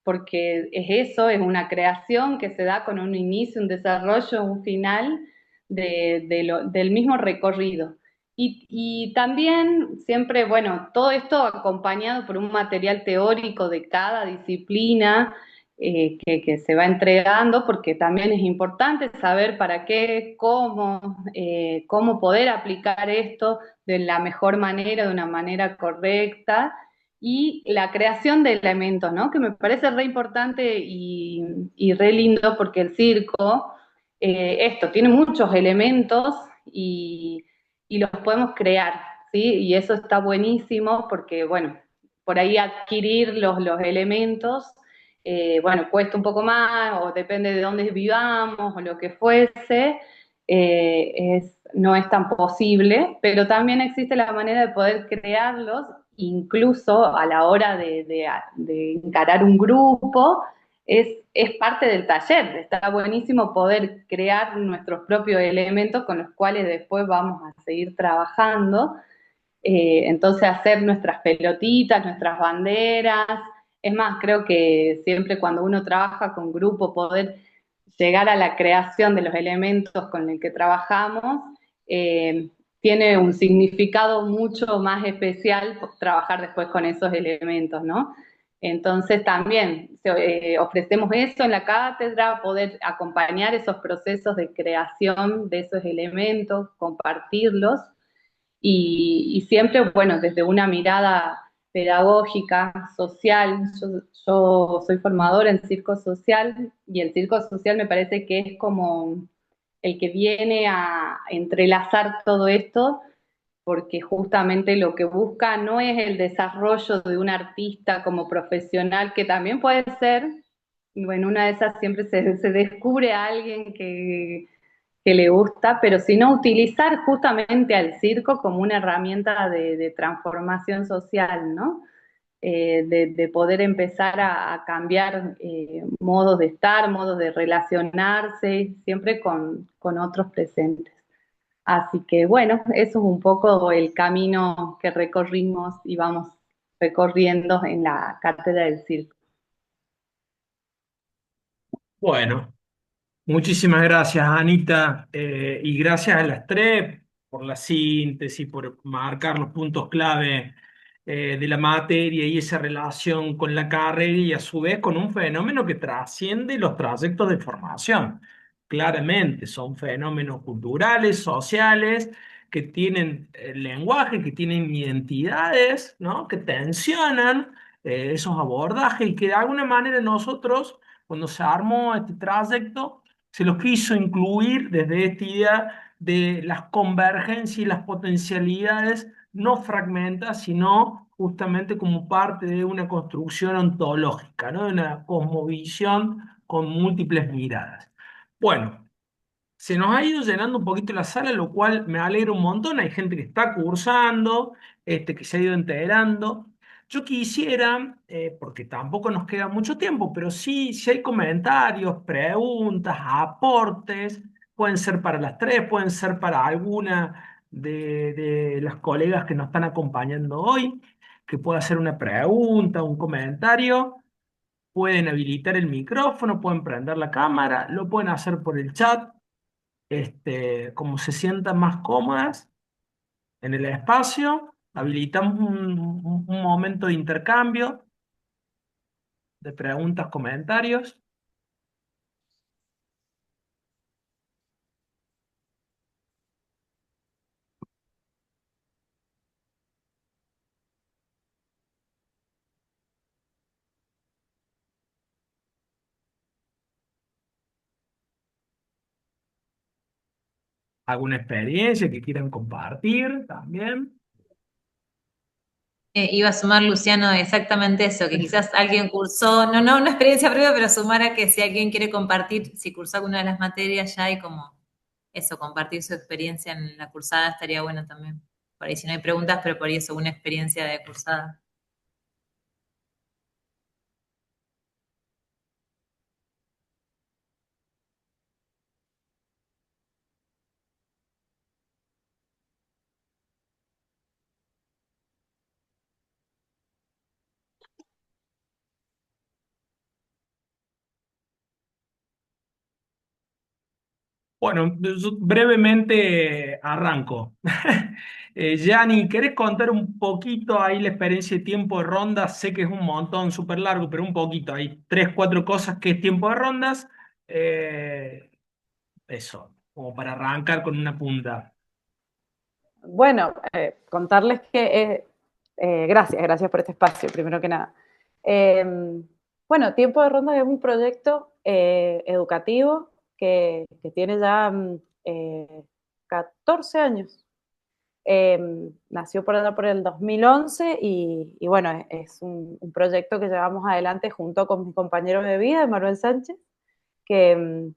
porque es eso, es una creación que se da con un inicio, un desarrollo, un final del mismo recorrido. Y también siempre, bueno, todo esto acompañado por un material teórico de cada disciplina, que se va entregando, porque también es importante saber para qué, cómo poder aplicar esto de la mejor manera, de una manera correcta, y la creación de elementos, ¿no? Que me parece re importante y re lindo, porque el circo, esto, tiene muchos elementos y los podemos crear, ¿sí? Y eso está buenísimo porque, bueno, por ahí adquirir los elementos, bueno, cuesta un poco más, o depende de dónde vivamos, o lo que fuese, no es tan posible, pero también existe la manera de poder crearlos, incluso a la hora de encarar un grupo, es parte del taller. Está buenísimo poder crear nuestros propios elementos con los cuales después vamos a seguir trabajando. Entonces hacer nuestras pelotitas, nuestras banderas. Es más, creo que siempre cuando uno trabaja con grupo, poder llegar a la creación de los elementos con el que trabajamos, tiene un significado mucho más especial trabajar después con esos elementos, ¿no? Entonces también ofrecemos eso en la cátedra, poder acompañar esos procesos de creación de esos elementos, compartirlos, y siempre, bueno, desde una mirada pedagógica, social. Yo soy formadora en circo social, y el circo social me parece que es como el que viene a entrelazar todo esto, porque justamente lo que busca no es el desarrollo de un artista como profesional, que también puede ser, bueno, una de esas siempre se descubre a alguien que le gusta, pero si no, utilizar justamente al circo como una herramienta de transformación social, ¿no? De poder empezar a cambiar modos de estar, modos de relacionarse, siempre con otros presentes. Así que bueno, eso es un poco el camino que recorrimos y vamos recorriendo en la cátedra del circo. Bueno, muchísimas gracias, Anita, y gracias a las tres por la síntesis, por marcar los puntos clave de la materia y esa relación con la carrera y a su vez con un fenómeno que trasciende los trayectos de formación. Claramente, son fenómenos culturales, sociales, que tienen lenguaje, que tienen identidades, ¿no? Que tensionan esos abordajes y que de alguna manera nosotros cuando se armó este trayecto, se los quiso incluir desde esta idea de las convergencias y las potencialidades no fragmentadas, sino justamente como parte de una construcción ontológica, ¿no? De una cosmovisión con múltiples miradas. Bueno, se nos ha ido llenando un poquito la sala, lo cual me alegra un montón. Hay gente que está cursando, que se ha ido enterando. Yo quisiera, porque tampoco nos queda mucho tiempo, pero sí, si hay comentarios, preguntas, aportes, pueden ser para las tres, pueden ser para alguna de las colegas que nos están acompañando hoy, que pueda hacer una pregunta, un comentario. Pueden habilitar el micrófono, pueden prender la cámara, lo pueden hacer por el chat, como se sientan más cómodas en el espacio, habilitamos un momento de intercambio, de preguntas, comentarios. ¿Alguna experiencia que quieran compartir también? Iba a sumar, Luciano, exactamente eso, que quizás alguien cursó, no una experiencia previa, pero sumar a que si alguien quiere compartir, si cursó alguna de las materias ya y como eso, compartir su experiencia en la cursada estaría bueno también. Por ahí si no hay preguntas, pero por ahí eso, una experiencia de cursada. Bueno, yo brevemente arranco. Gianni, ¿querés contar un poquito ahí la experiencia de tiempo de rondas? Sé que es un montón, súper largo, pero un poquito. Hay tres, cuatro cosas que es tiempo de rondas. Eh, Eso, como para arrancar con una punta. Bueno, contarles que gracias por este espacio, primero que nada. Eh, bueno, Tiempo de Ronda es un proyecto educativo que tiene ya 14 años. Nació por allá por el 2011 y bueno, es un proyecto que llevamos adelante junto con mi compañero de vida, Manuel Sánchez, que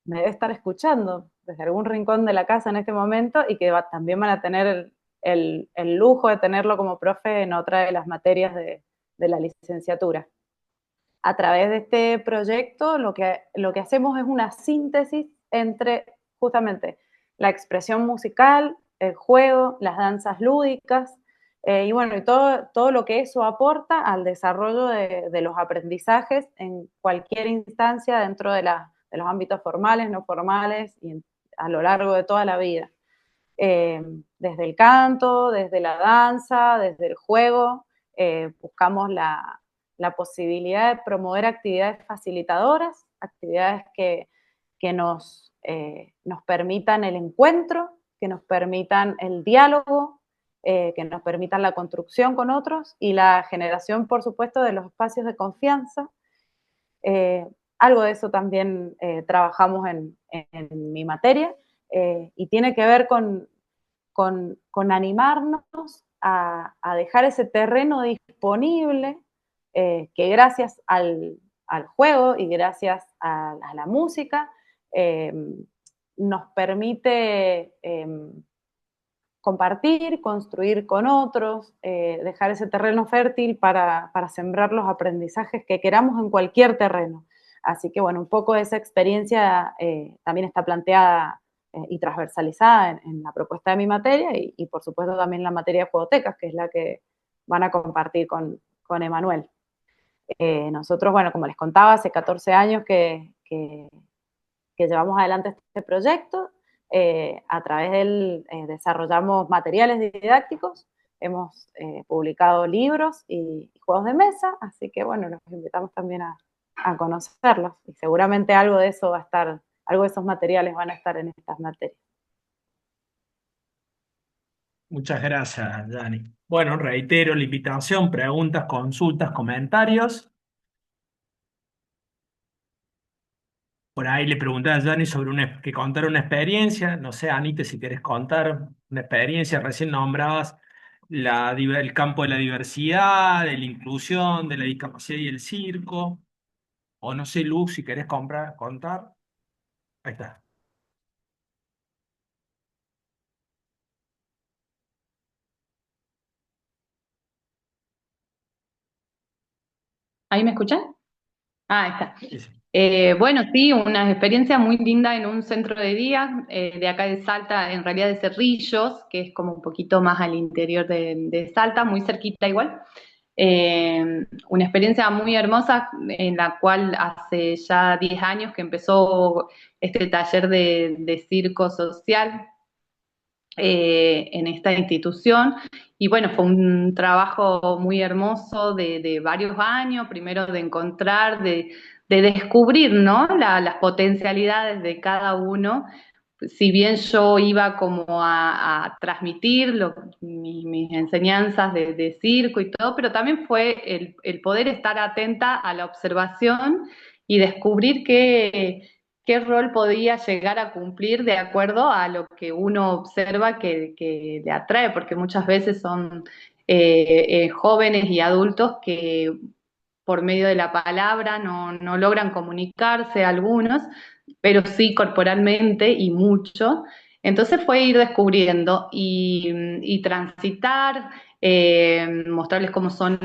me debe estar escuchando desde algún rincón de la casa en este momento y que también van a tener el lujo de tenerlo como profe en otra de las materias de la licenciatura. A través de este proyecto lo que hacemos es una síntesis entre justamente la expresión musical, el juego, las danzas lúdicas, y bueno, y todo lo que eso aporta al desarrollo de los aprendizajes en cualquier instancia dentro de los ámbitos formales, no formales y a lo largo de toda la vida. Desde el canto, desde la danza, desde el juego, buscamos la posibilidad de promover actividades facilitadoras, actividades que nos permitan el encuentro, que nos permitan el diálogo, que nos permitan la construcción con otros y la generación, por supuesto, de los espacios de confianza. Eh, Algo de eso también trabajamos en mi materia y tiene que ver con animarnos a dejar ese terreno disponible que gracias al juego y gracias a la música, nos permite compartir, construir con otros, dejar ese terreno fértil para sembrar los aprendizajes que queramos en cualquier terreno. Así que bueno, un poco esa experiencia también está planteada y transversalizada en la propuesta de mi materia y por supuesto también la materia de juegotecas, que es la que van a compartir con Emanuel. Nosotros, bueno, como les contaba, hace 14 años que llevamos adelante este proyecto. A través de él desarrollamos materiales didácticos, hemos publicado libros y juegos de mesa, así que bueno, los invitamos también a conocerlos y seguramente algo de eso va a estar, algo de esos materiales van a estar en estas materias. Muchas gracias, Dani. Bueno, reitero la invitación, preguntas, consultas, comentarios. Por ahí le pregunté a Dani sobre que contara una experiencia. No sé, Anita, si querés contar una experiencia. Recién nombrabas el campo de la diversidad, de la inclusión, de la discapacidad y el circo. O no sé, Luz, si querés contar. Ahí está. ¿Ahí me escuchan? Ah, ahí está. Sí, sí. Bueno, sí, una experiencia muy linda en un centro de día de acá de Salta, en realidad de Cerrillos, que es como un poquito más al interior de Salta, muy cerquita igual. Una experiencia muy hermosa en la cual hace ya 10 años que empezó este taller de circo social en esta institución. Y bueno, fue un trabajo muy hermoso de varios años, primero de encontrar, de descubrir, ¿no? Las potencialidades de cada uno. Si bien yo iba como a transmitir mis enseñanzas de circo y todo, pero también fue el poder estar atenta a la observación y descubrir qué rol podía llegar a cumplir de acuerdo a lo que uno observa que le atrae, porque muchas veces son jóvenes y adultos que por medio de la palabra no logran comunicarse algunos, pero sí corporalmente y mucho. Entonces fue ir descubriendo y transitar, mostrarles cómo son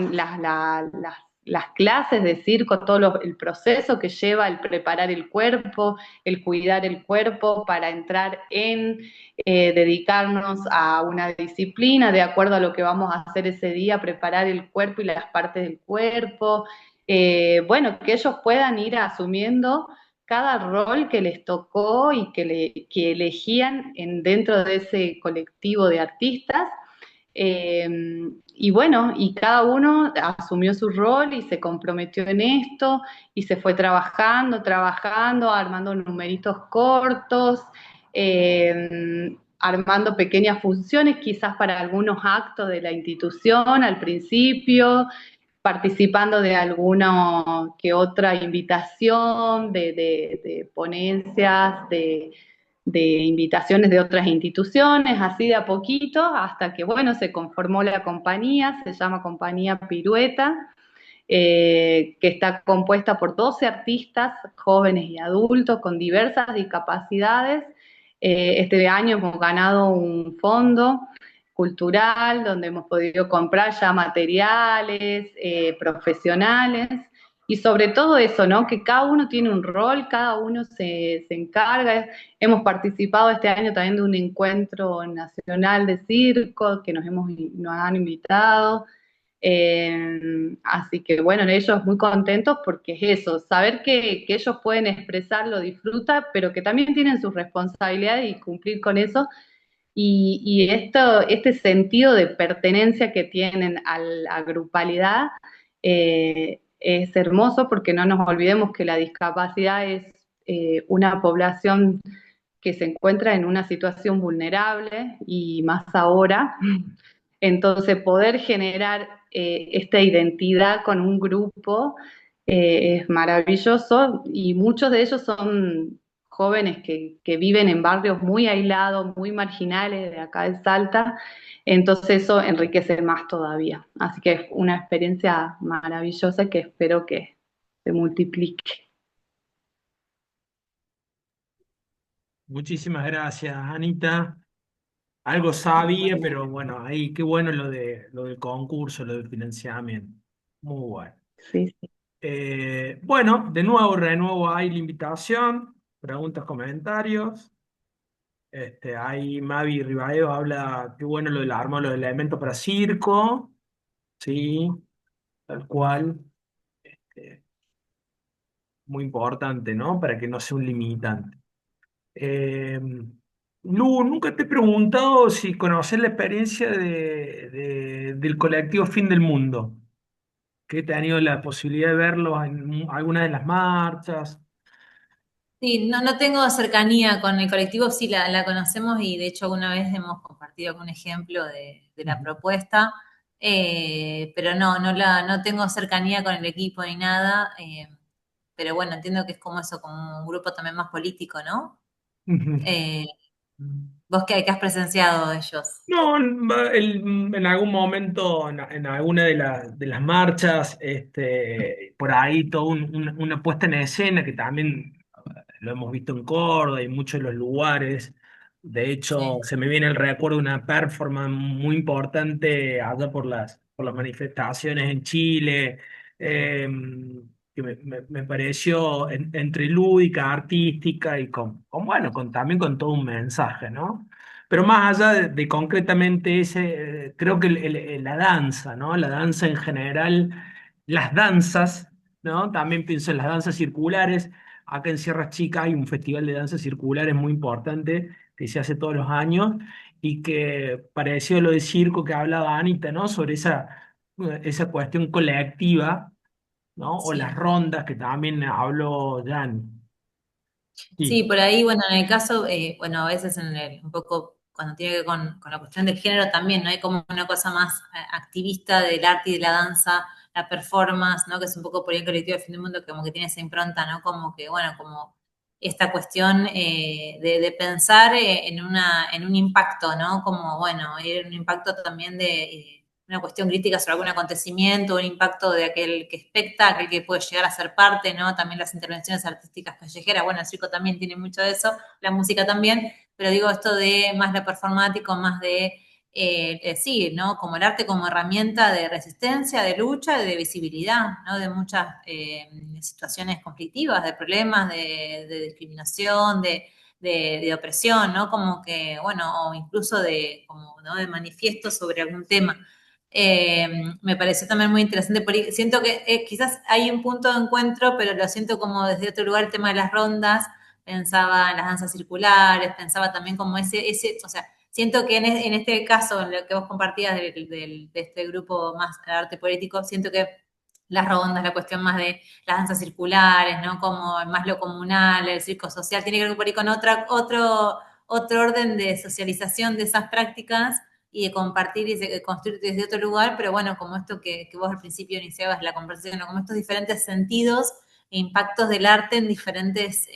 las clases de circo, el proceso que lleva el preparar el cuerpo, el cuidar el cuerpo para entrar en dedicarnos a una disciplina de acuerdo a lo que vamos a hacer ese día, preparar el cuerpo y las partes del cuerpo. Bueno, que ellos puedan ir asumiendo cada rol que les tocó y que elegían dentro de ese colectivo de artistas. Eh, y bueno, y cada uno asumió su rol y se comprometió en esto y se fue trabajando, armando numeritos cortos, armando pequeñas funciones quizás para algunos actos de la institución al principio, participando de alguna que otra invitación, de ponencias, de invitaciones de otras instituciones, así de a poquito, hasta que, bueno, se conformó la compañía, se llama Compañía Pirueta, que está compuesta por 12 artistas, jóvenes y adultos, con diversas discapacidades. Este año hemos ganado un fondo cultural donde hemos podido comprar ya materiales profesionales y sobre todo eso, ¿no? Que cada uno tiene un rol, cada uno se encarga. Hemos participado este año también de un encuentro nacional de circo que nos han invitado. Así que bueno, ellos muy contentos porque es eso, saber que ellos pueden expresarlo, disfrutar, pero que también tienen sus responsabilidades y cumplir con eso. Y este sentido de pertenencia que tienen a la grupalidad es hermoso porque no nos olvidemos que la discapacidad es una población que se encuentra en una situación vulnerable y más ahora. Entonces, poder generar esta identidad con un grupo es maravilloso y muchos de ellos son jóvenes que viven en barrios muy aislados, muy marginales de acá de Salta, entonces eso enriquece más todavía. Así que es una experiencia maravillosa que espero que se multiplique. Muchísimas gracias, Anita. Algo sabía, Bueno, pero bueno, ahí qué bueno lo del concurso, lo del financiamiento. Muy bueno. sí, sí. Bueno, de nuevo, renuevo ahí la invitación, preguntas, comentarios. Ahí Mavi Rivadedo habla, qué bueno lo del arma, lo del elemento para circo, sí, tal cual. eh, Muy importante, ¿no? Para que no sea un limitante. Eh, Lu, nunca te he preguntado si conoces la experiencia del colectivo Fin del Mundo, que he tenido la posibilidad de verlo en alguna de las marchas. Sí, no tengo cercanía con el colectivo, sí la conocemos y de hecho alguna vez hemos compartido algún ejemplo de la Ujú. propuesta, pero no tengo cercanía con el equipo ni nada, pero bueno, entiendo que es como eso, como un grupo también más político, ¿no? Ujú. Eh, vos que has presenciado ellos. No, en algún momento, en alguna de las marchas, por ahí toda una puesta en escena que también lo hemos visto en Córdoba y en muchos de los lugares. De hecho, Sí, se me viene el recuerdo de una performance muy importante allá por las manifestaciones en Chile, eh, que me pareció entre lúdica, artística y bueno, también con todo un mensaje, ¿no? Pero más allá de concretamente ese, creo que la danza, ¿no? La danza en general, las danzas, ¿no? También pienso en las danzas circulares. Acá en Sierra Chica hay un festival de danzas circulares muy importante que se hace todos los años y que pareció lo de circo que hablaba Anita, ¿no? Sobre esa cuestión colectiva, ¿no? O las sí. rondas que también habló Jan. Sí, Sí. por ahí, bueno, en el caso, bueno, a veces un poco cuando tiene que ver con la cuestión del género también, ¿no? Hay como una cosa más activista del arte y de la danza, la performance, ¿no? Que es un poco por ahí el colectivo de Fin del Mundo, que como que tiene esa impronta, ¿no? Como que, bueno, como esta cuestión de pensar en un impacto, ¿no? Como, bueno, un impacto también de una cuestión crítica sobre algún acontecimiento, un impacto de aquel que especta, aquel que puede llegar a ser parte, ¿no? También las intervenciones artísticas callejeras, bueno, el circo también tiene mucho de eso, la música también, pero digo esto de más lo performático, más de, sí, ¿no? Como el arte como herramienta de resistencia, de lucha, de visibilidad, ¿no? De muchas situaciones conflictivas, de problemas, de discriminación, de opresión, ¿no? Como que, bueno, o incluso de, como, ¿no? De manifiestos sobre algún tema. Me pareció también muy interesante, siento que quizás hay un punto de encuentro, pero lo siento como desde otro lugar el tema de las rondas, pensaba en las danzas circulares, pensaba también como o sea, siento que en este caso, en lo que vos compartías de este grupo más de arte político, siento que las rondas, la cuestión más de las danzas circulares, ¿no? Como más lo comunal, el circo social, tiene que ver por ahí con otro orden de socialización de esas prácticas y de compartir y de construir desde otro lugar, pero bueno, como esto que vos al principio iniciabas la conversación, ¿no? Como estos diferentes sentidos e impactos del arte en diferentes,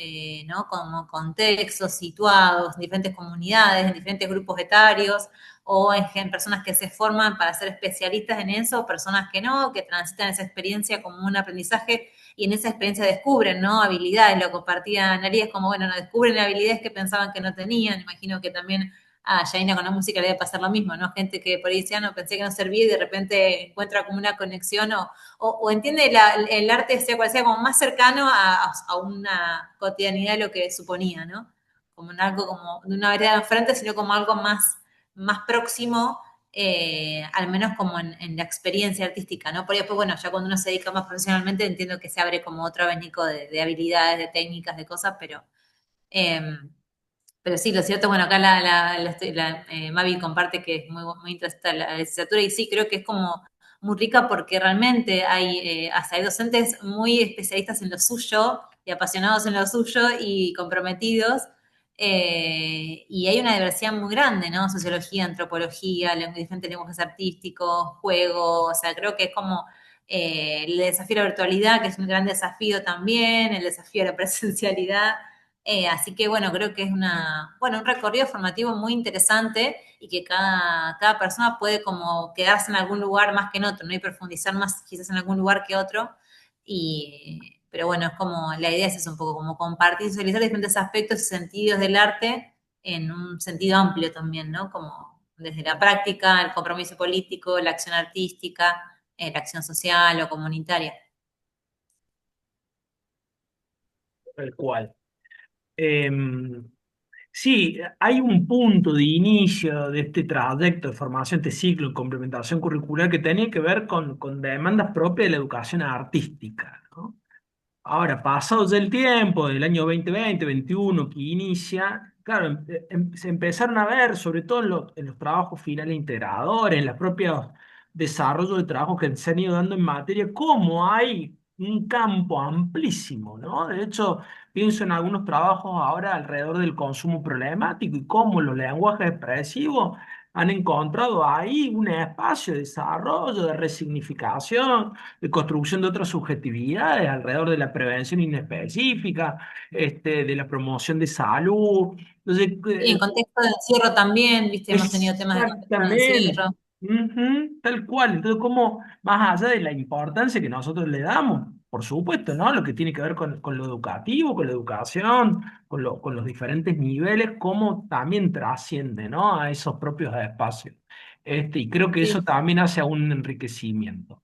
¿no? Como contextos situados, en diferentes comunidades, en diferentes grupos etarios, o en personas que se forman para ser especialistas en eso, personas que no, que transitan esa experiencia como un aprendizaje y en esa experiencia descubren, ¿no? Habilidades, lo compartía Analia, es como, bueno, no descubren habilidades que pensaban que no tenían, imagino que también a Jaina con la música le debe pasar lo mismo, ¿no? Gente que por ahí decía, no, pensé que no servía y de repente encuentra como una conexión o entiende el arte, sea cual sea, como más cercano a una cotidianidad de lo que suponía, ¿no? Como en algo como de una vereda enfrente, sino como algo más próximo, al menos como en la experiencia artística, ¿no? Por ahí después, bueno, ya cuando uno se dedica más profesionalmente, entiendo que se abre como otro abanico de habilidades, de técnicas, de cosas, eh, pero sí, lo cierto, bueno, acá Mavi comparte que es muy interesante la licenciatura y sí, creo que es como muy rica porque realmente hasta hay docentes muy especialistas en lo suyo y apasionados en lo suyo y comprometidos. Y hay una diversidad muy grande, ¿no? Sociología, antropología, diferentes lenguajes artísticos, juego, o sea, creo que es como el desafío de la virtualidad, que es un gran desafío también, el desafío de la presencialidad. Así que bueno, creo que es un recorrido formativo muy interesante y que cada persona puede como quedarse en algún lugar más que en otro, ¿no? Y profundizar más quizás en algún lugar que otro. Y, pero bueno, es como, la idea es eso, un poco como compartir, socializar diferentes aspectos y sentidos del arte en un sentido amplio también, ¿no? Como desde la práctica, el compromiso político, la acción artística, la acción social o comunitaria. Tal cual. Em, Sí, hay un punto de inicio de este trayecto de formación, este ciclo de complementación curricular que tenía que ver con demandas propias de la educación artística, ¿no? Ahora, pasado ya el tiempo, del año 2020, 21 que inicia, claro, se empezaron a ver, sobre todo en los trabajos finales integradores, en los propios desarrollos de trabajos que se han ido dando en materia, cómo hay un campo amplísimo, ¿no? De hecho, pienso en algunos trabajos ahora alrededor del consumo problemático y cómo los lenguajes expresivos han encontrado ahí un espacio de desarrollo, de resignificación, de construcción de otras subjetividades alrededor de la prevención inespecífica, de la promoción de salud. Entonces, Y en contexto de encierro también, viste, hemos tenido temas de contexto de exactamente. encierro. Ujú, tal cual. Entonces, como más allá de la importancia que nosotros le damos, por supuesto, ¿no? Lo que tiene que ver con lo educativo, con la educación, con los diferentes niveles, cómo también trasciende, ¿no? A esos propios espacios. Y creo que eso Sí. también hace a un enriquecimiento.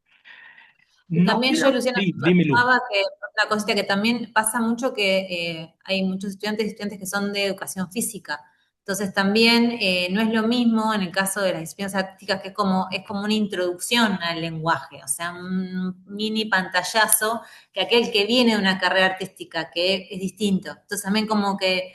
Y Nos también yo, queda, Luciana, sí, dímelo. sumaba que una cosita que también pasa mucho que hay muchos estudiantes y estudiantes que son de educación física. Entonces también no es lo mismo en el caso de las disciplinas artísticas, que es como una introducción al lenguaje, o sea, un mini pantallazo, que aquel que viene de una carrera artística, que es distinto. Entonces también como que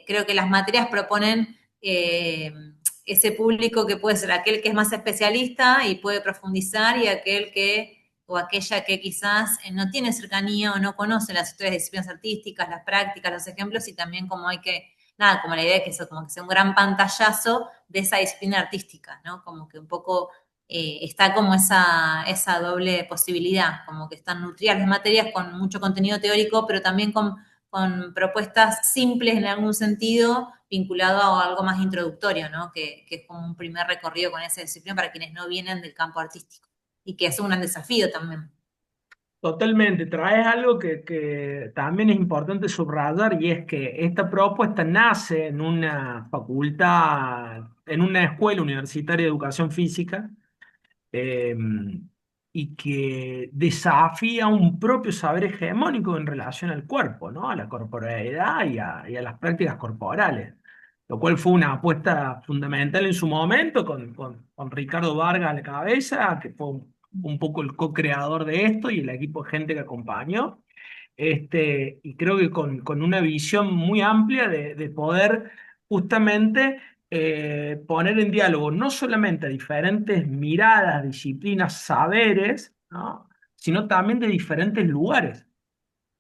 creo que las materias proponen ese público que puede ser aquel que es más especialista y puede profundizar, y aquel que o aquella que quizás no tiene cercanía o no conoce las historias de disciplinas artísticas, las prácticas, los ejemplos, y también como hay que, nada, como la idea de que eso, como que sea un gran pantallazo de esa disciplina artística, ¿no? Como que un poco está como esa doble posibilidad, como que están nutridas las materias con mucho contenido teórico, pero también con propuestas simples en algún sentido, vinculado a algo más introductorio, ¿no? Que es como un primer recorrido con esa disciplina para quienes no vienen del campo artístico y que es un gran desafío también. Totalmente, traes algo que también es importante subrayar y es que esta propuesta nace en una facultad, en una escuela universitaria de educación física, eh, y que desafía un propio saber hegemónico en relación al cuerpo, ¿no? A la corporeidad y a las prácticas corporales, lo cual fue una apuesta fundamental en su momento con Ricardo Vargas a la cabeza, que fue un poco el co-creador de esto y el equipo de gente que acompañó. Y creo que con una visión muy amplia de poder justamente poner en diálogo no solamente diferentes miradas, disciplinas, saberes, ¿no? Sino también de diferentes lugares.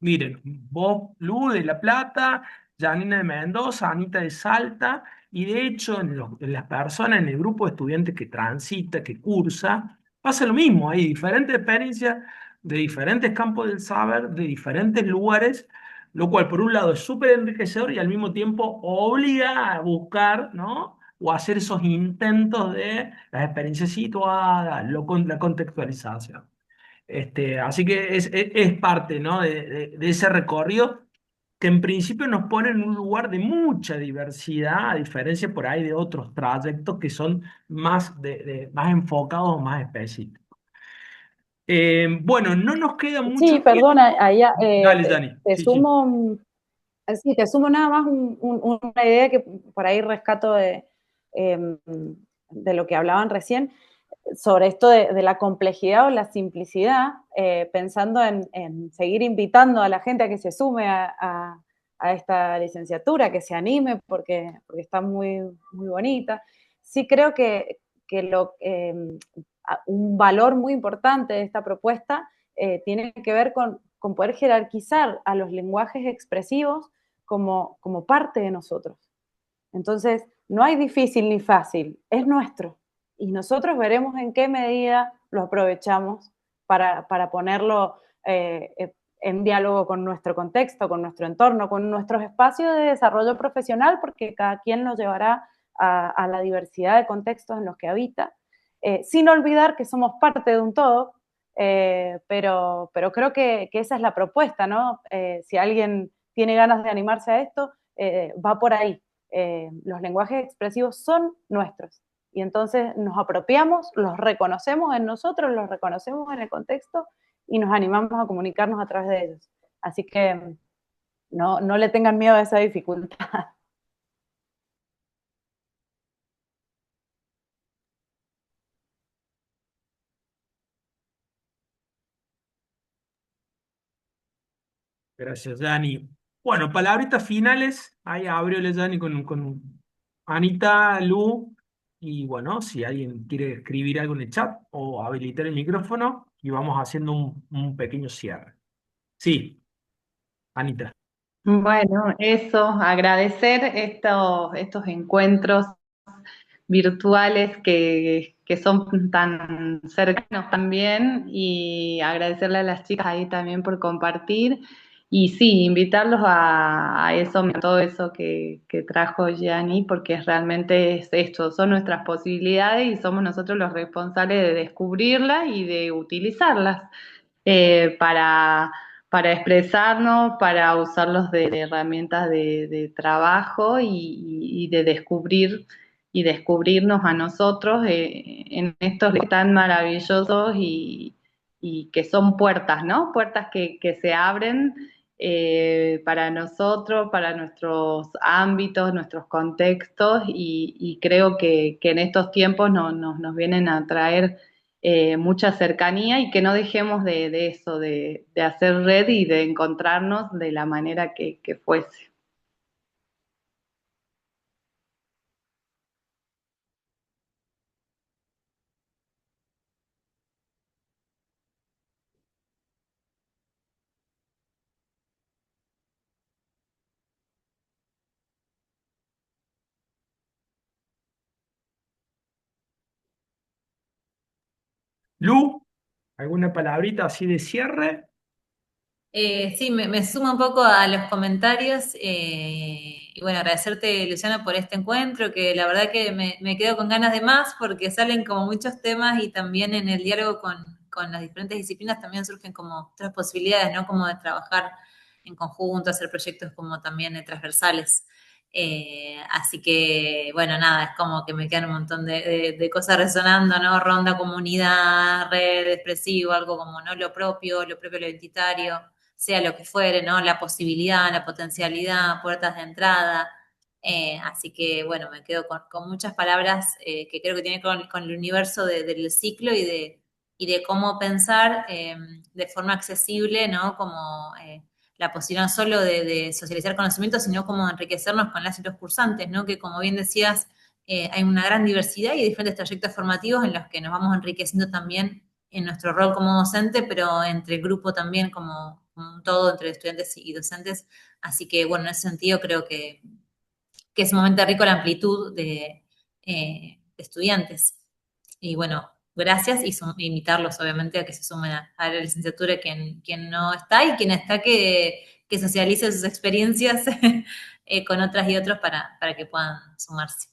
Miren, vos, Lu de La Plata, Janina de Mendoza, Anita de Salta, y de hecho en las personas, en el grupo de estudiantes que transita, que cursa, pasa lo mismo, hay diferentes experiencias de diferentes campos del saber, de diferentes lugares, lo cual por un lado es súper enriquecedor y al mismo tiempo obliga a buscar, ¿no? O a hacer esos intentos de las experiencias situadas, la contextualización. Así que es parte, ¿no? de ese recorrido que en principio nos pone en un lugar de mucha diversidad, a diferencia por ahí de otros trayectos que son más enfocados o más específicos. Bueno, no nos queda mucho Sí, perdona, tiempo. ahí Dale, Dani. te Sí, sí. sumo, sí, te sumo nada más una idea que por ahí rescato de lo que hablaban recién, sobre esto de la complejidad o la simplicidad, pensando en seguir invitando a la gente a que se sume a esta licenciatura, que se anime porque está muy, muy bonita. Sí creo que un valor muy importante de esta propuesta tiene que ver con poder jerarquizar a los lenguajes expresivos como parte de nosotros. Entonces, no hay difícil ni fácil, es nuestro. Y nosotros veremos en qué medida lo aprovechamos para ponerlo en diálogo con nuestro contexto, con nuestro entorno, con nuestros espacios de desarrollo profesional, porque cada quien nos llevará a la diversidad de contextos en los que habita, sin olvidar que somos parte de un todo, pero creo que esa es la propuesta, ¿no? Si alguien tiene ganas de animarse a esto, va por ahí. Los lenguajes expresivos son nuestros y entonces nos apropiamos, los reconocemos en nosotros, los reconocemos en el contexto y nos animamos a comunicarnos a través de ellos. Así que no le tengan miedo a esa dificultad. Gracias, Dani. Bueno, palabritas finales. Ahí abrió Dani con Anita, Lu. Y bueno, si alguien quiere escribir algo en el chat o habilitar el micrófono, y vamos haciendo un pequeño cierre. Sí, Anita. Bueno, eso, agradecer estos encuentros virtuales que son tan cercanos también y agradecerle a las chicas ahí también por compartir y sí, invitarlos a eso, a todo eso que trajo Gianni, porque realmente es esto, son nuestras posibilidades y somos nosotros los responsables de descubrirlas y de utilizarlas para expresarnos, para usarlos de herramientas de trabajo y de descubrir y descubrirnos a nosotros en estos tan maravillosos y que son puertas, ¿no? Puertas que se abren para nosotros, para nuestros ámbitos, nuestros contextos y creo que en estos tiempos nos vienen a traer mucha cercanía y que no dejemos de eso, de hacer red y de encontrarnos de la manera que fuese. Lu, ¿alguna palabrita así de cierre? Sí, me sumo un poco a los comentarios y bueno, agradecerte, Luciano, por este encuentro, que la verdad que me quedo con ganas de más porque salen como muchos temas y también en el diálogo con las diferentes disciplinas también surgen como otras posibilidades, ¿no? Como de trabajar en conjunto, hacer proyectos como también transversales. Así que, bueno, nada, es como que me quedan un montón de cosas resonando, ¿no? Ronda, comunidad, red, expresivo, algo como, ¿no? Lo propio, lo identitario, sea lo que fuere, ¿no? La posibilidad, la potencialidad, puertas de entrada. Así que, bueno, me quedo con muchas palabras que creo que tienen con el universo del ciclo y de cómo pensar de forma accesible, ¿no? Como la posibilidad no solo de socializar conocimientos, sino como enriquecernos con las y los cursantes, ¿no? Que como bien decías, hay una gran diversidad y diferentes trayectos formativos en los que nos vamos enriqueciendo también en nuestro rol como docente, pero entre el grupo también como un todo, entre estudiantes y docentes. Así que, bueno, en ese sentido creo que es sumamente rico la amplitud de estudiantes. Y bueno, gracias y invitarlos obviamente a que se sumen a la licenciatura quien no está y quien está que socialice sus experiencias con otras y otros para que puedan sumarse.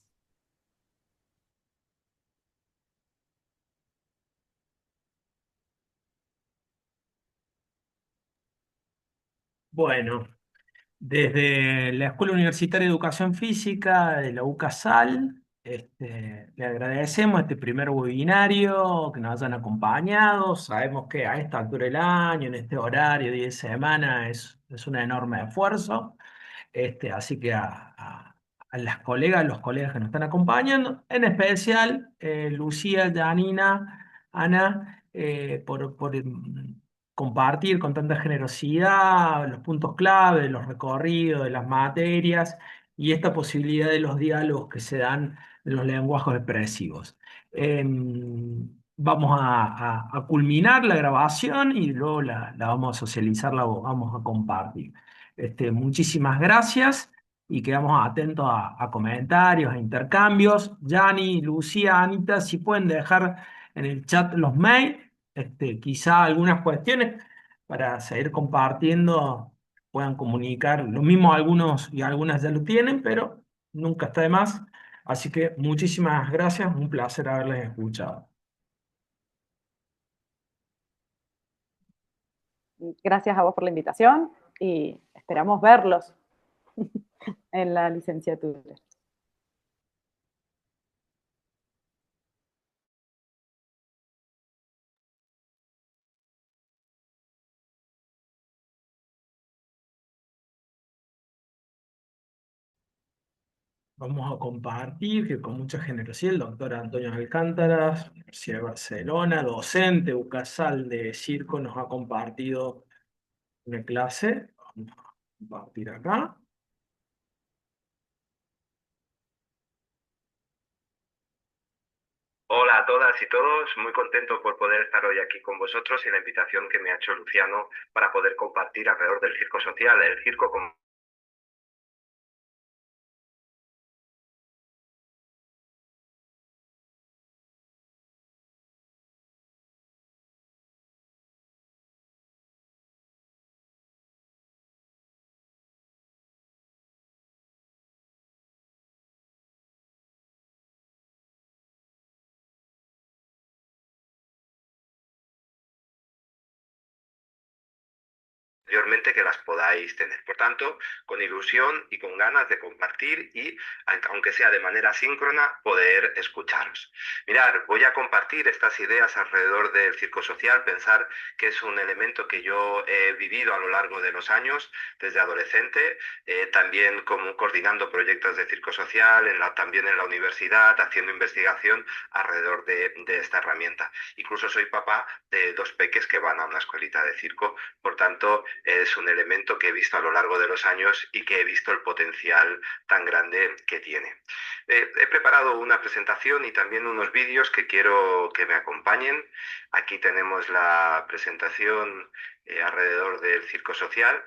Bueno, desde la Escuela Universitaria de Educación Física de la UCASAL, le agradecemos este primer webinario, que nos hayan acompañado. Sabemos que a esta altura del año, en este horario, 10 semanas, es un enorme esfuerzo. Así que a las colegas, los colegas que nos están acompañando, en especial Lucía, Janina, Ana, por compartir con tanta generosidad los puntos clave, los recorridos de las materias y esta posibilidad de los diálogos que se dan en los lenguajes expresivos. Vamos a culminar la grabación y luego la vamos a socializar, la vamos a compartir. Muchísimas gracias y quedamos atentos a comentarios, a intercambios. Yani, Lucía, Anita, si pueden dejar en el chat los mails, quizá algunas cuestiones para seguir compartiendo, puedan comunicar. Lo mismo algunos y algunas ya lo tienen, pero nunca está de más. Así que muchísimas gracias, un placer haberles escuchado. gracias a vos por la invitación y esperamos verlos en la licenciatura. Vamos a compartir que con mucha generosidad el doctor Antonio Alcántara, Universidad de Barcelona, docente UCASAL de Circo, nos ha compartido una clase. Vamos a compartir acá. Hola a todas y todos, muy contento por poder estar hoy aquí con vosotros y la invitación que me ha hecho Luciano para poder compartir alrededor del circo social, el circo como... anteriormente que las podáis tener. Por tanto, con ilusión y con ganas de compartir y, aunque sea de manera síncrona, poder escucharos. Mirad, voy a compartir estas ideas alrededor del circo social, pensar que es un elemento que yo he vivido a lo largo de los años, desde adolescente, también como coordinando proyectos de circo social, también en la universidad, haciendo investigación alrededor de esta herramienta. Incluso soy papá de 2 peques que van a una escuelita de circo, por tanto, es un elemento que he visto a lo largo de los años y que he visto el potencial tan grande que tiene. He preparado una presentación y también unos vídeos que quiero que me acompañen. Aquí tenemos la presentación alrededor del circo social.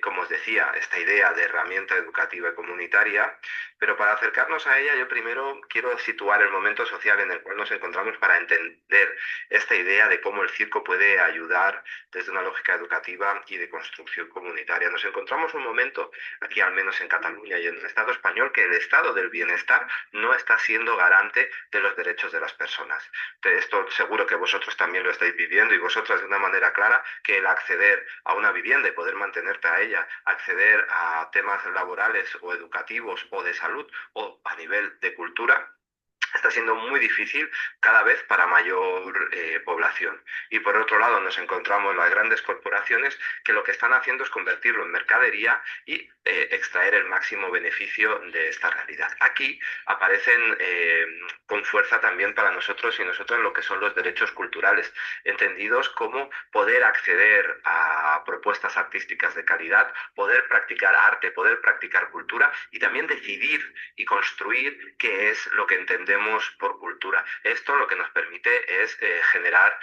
Como os decía, esta idea de herramienta educativa y comunitaria, pero para acercarnos a ella yo primero quiero situar el momento social en el cual nos encontramos para entender esta idea de cómo el circo puede ayudar desde una lógica educativa y de construcción comunitaria. Nos encontramos un momento, aquí al menos en Cataluña y en el Estado español, que el estado del bienestar no está siendo garante de los derechos de las personas. Esto seguro que vosotros también lo estáis viviendo y vosotras de una manera clara, que el acceder a una vivienda y poder mantenerte a ella, acceder a temas laborales o educativos o de salud o a nivel de cultura, está siendo muy difícil cada vez para mayor población. Y por otro lado nos encontramos las grandes corporaciones que lo que están haciendo es convertirlo en mercadería y extraer el máximo beneficio de esta realidad. Aquí aparecen con fuerza también para nosotros y nosotras lo que son los derechos culturales, entendidos como poder acceder a propuestas artísticas de calidad, poder practicar arte, poder practicar cultura y también decidir y construir qué es lo que entendemos por cultura. Esto lo que nos permite es generar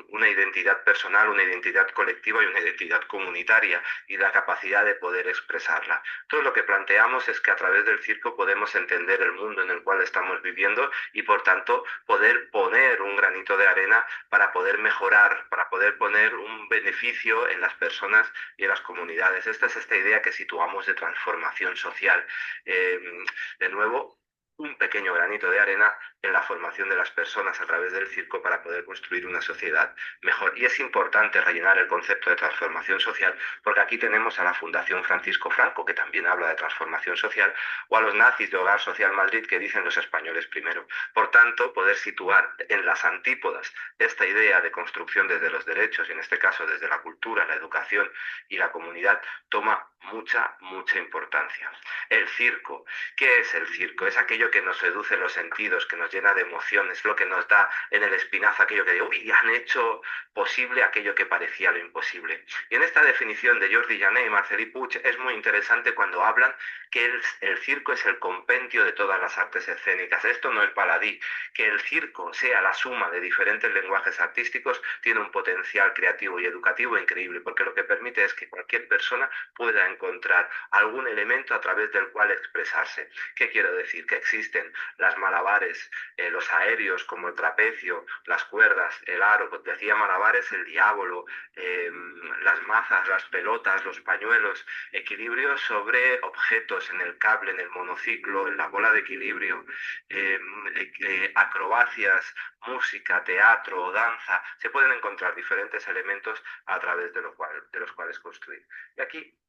una identidad personal, una identidad colectiva y una identidad comunitaria y la capacidad de poder expresarla. Todo lo que planteamos es que a través del circo podemos entender el mundo en el cual estamos viviendo y por tanto poder poner un granito de arena para poder mejorar, para poder poner un beneficio en las personas y en las comunidades. Esta es esta idea que situamos de transformación social. De nuevo, un pequeño granito de arena en la formación de las personas a través del circo para poder construir una sociedad mejor. Y es importante rellenar el concepto de transformación social porque aquí tenemos a la Fundación Francisco Franco, que también habla de transformación social, o a los nazis de Hogar Social Madrid, que dicen los españoles primero. Por tanto, poder situar en las antípodas esta idea de construcción desde los derechos, y en este caso desde la cultura, la educación y la comunidad, toma mucha importancia. El circo. ¿Qué es el circo? Es aquello que nos seduce los sentidos, que nos llena de emociones, lo que nos da en el espinazo aquello que digo, uy, han hecho posible aquello que parecía lo imposible. Y en esta definición de Jordi Jané y Marcel Puig es muy interesante cuando hablan que el circo es el compendio de todas las artes escénicas. Esto no es baladí. Que el circo sea la suma de diferentes lenguajes artísticos tiene un potencial creativo y educativo increíble, porque lo que permite es que cualquier persona pueda encontrar algún elemento a través del cual expresarse. ¿Qué quiero decir? Que existen las malabares los aéreos como el trapecio, las cuerdas, el aro, donde hacía malabares el diablo, las mazas, las pelotas, los pañuelos, equilibrio sobre objetos en el cable, en el monociclo, en la bola de equilibrio, acrobacias, música, teatro o danza. Se pueden encontrar diferentes elementos a través de los cuales construir. Y aquí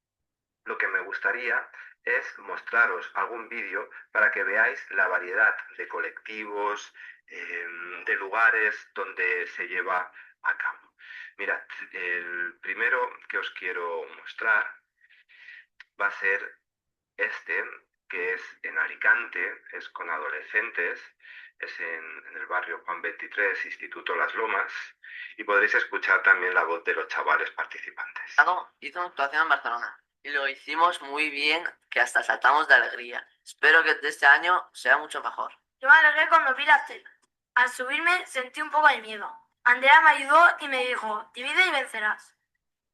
lo que me gustaría es mostraros algún vídeo para que veáis la variedad de colectivos, de lugares donde se lleva a cabo. Mirad, el primero que os quiero mostrar va a ser este, que es en Alicante, es con adolescentes, es en el barrio Juan 23, Instituto Las Lomas, y podréis escuchar también la voz de los chavales participantes. Hizo una actuación en Barcelona y lo hicimos muy bien, que hasta saltamos de alegría. Espero que este año sea mucho mejor. Yo me alegré cuando vi la tele. Al subirme sentí un poco de miedo. Andrea me ayudó y me dijo, divide y vencerás.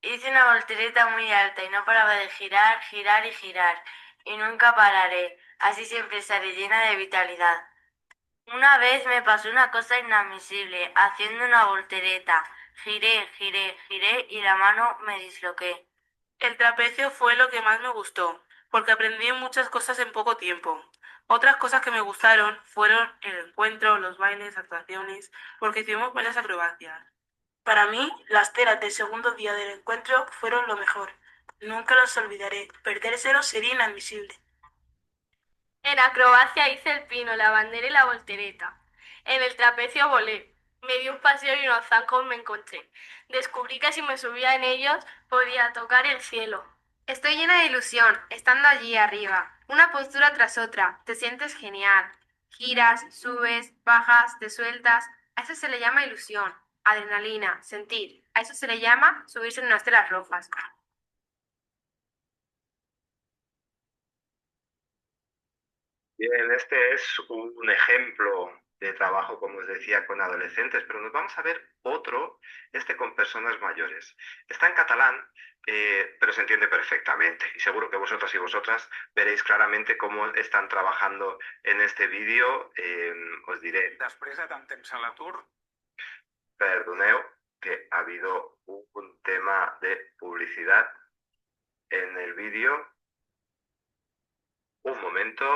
Hice una voltereta muy alta y no paraba de girar, girar y girar. Y nunca pararé. Así siempre estaré llena de vitalidad. Una vez me pasó una cosa inadmisible, haciendo una voltereta. Giré, giré, giré y la mano me disloqué. El trapecio fue lo que más me gustó, porque aprendí muchas cosas en poco tiempo. Otras cosas que me gustaron fueron el encuentro, los bailes, actuaciones, porque hicimos varias acrobacias. Para mí, las telas del segundo día del encuentro fueron lo mejor. Nunca los olvidaré. Perdérselo sería inadmisible. En acrobacia hice el pino, la bandera y la voltereta. En el trapecio volé. Me di un paseo y unos zancos me encontré. Descubrí que si me subía en ellos podía tocar el cielo. Estoy llena de ilusión, estando allí arriba. Una postura tras otra. Te sientes genial. Giras, subes, bajas, te sueltas. A eso se le llama ilusión, adrenalina, sentir. A eso se le llama subirse en unas telas rojas. Bien, este es un ejemplo de trabajo, como os decía, con adolescentes, pero nos vamos a ver otro, este con personas mayores. Está en catalán, pero se entiende perfectamente y seguro que vosotros y vosotras veréis claramente cómo están trabajando en este vídeo. Os diré, Després de tant temps a l'atur, perdoneu, que ha habido un tema de publicidad en el vídeo. Un momento.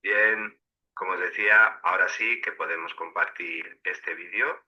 Bien, como os decía, ahora sí que podemos compartir este vídeo.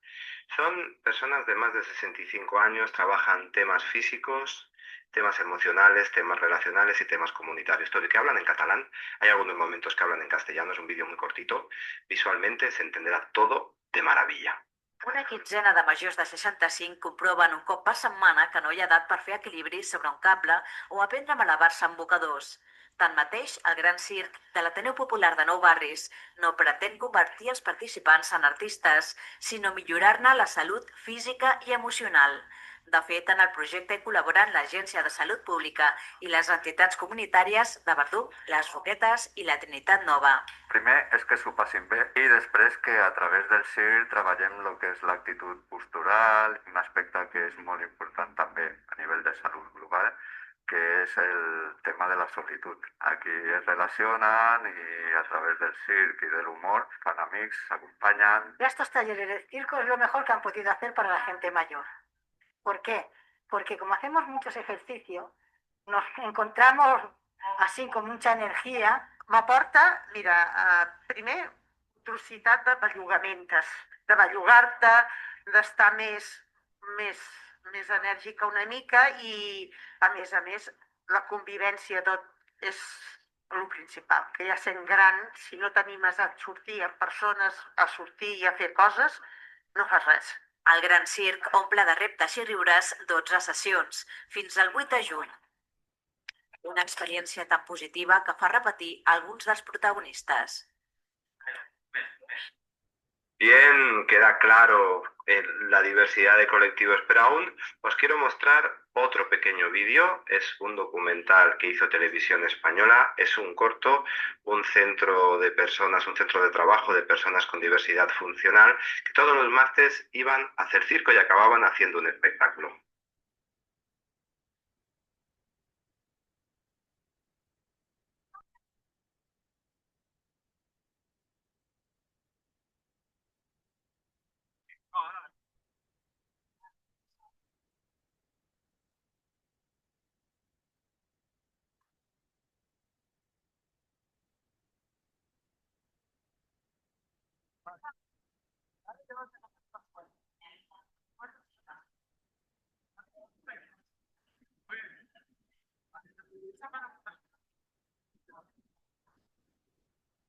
Son personas de más de 65 años, trabajan temas físicos, temas emocionales, temas relacionales y temas comunitarios. Todo y que hablan en catalán, hay algunos momentos que hablan en castellano, es un vídeo muy cortito. Visualmente se entenderá todo de maravilla. Una quinzena de majors de 65 comproven un cop per setmana que no hi ha edat per fer equilibris sobre un cable o aprendre a malabar-se amb bocadors. Tanmateix, el Gran Circ de l'Ateneu Popular de Nou Barris no pretén convertir els participants en artistes, sinó millorar-ne la salut física i emocional. De fet, en el projecte hi col·laboren l'Agència de Salut Pública i les entitats comunitàries de Verdú, les Roquetes i la Trinitat Nova. Primer és que s'ho passin bé i després que a través del CIR treballem el que és l'actitud postural, un aspecte que és molt important també a nivell de salut global, que és el tema de la solitud. Aquí es relacionan y a través del circo y del humor fan amics, s'acompanyen. Estos talleres de circo es lo mejor que han podido hacer para la gente mayor. ¿Por qué? Porque como hacemos muchos ejercicios, nos encontramos así con mucha energia. M'aporta, mira, primer, trocitat de bellugamentes, de bellugar-te, d'estar més enèrgica una mica i, a més, la convivència tot és el principal, que ja sent gran, si no t'animes a sortir amb persones, a sortir i a fer coses, no fas res. El Gran Circ omple de reptes i riures 12 sessions, fins al 8 de juny. Una experiència tan positiva que fa repetir alguns dels protagonistes. Bien, queda claro la diversidad de colectivos, pero aún os quiero mostrar otro pequeño vídeo. Es un documental que hizo Televisión Española, es un corto, un centro de personas, un centro de trabajo de personas con diversidad funcional, que todos los martes iban a hacer circo y acababan haciendo un espectáculo.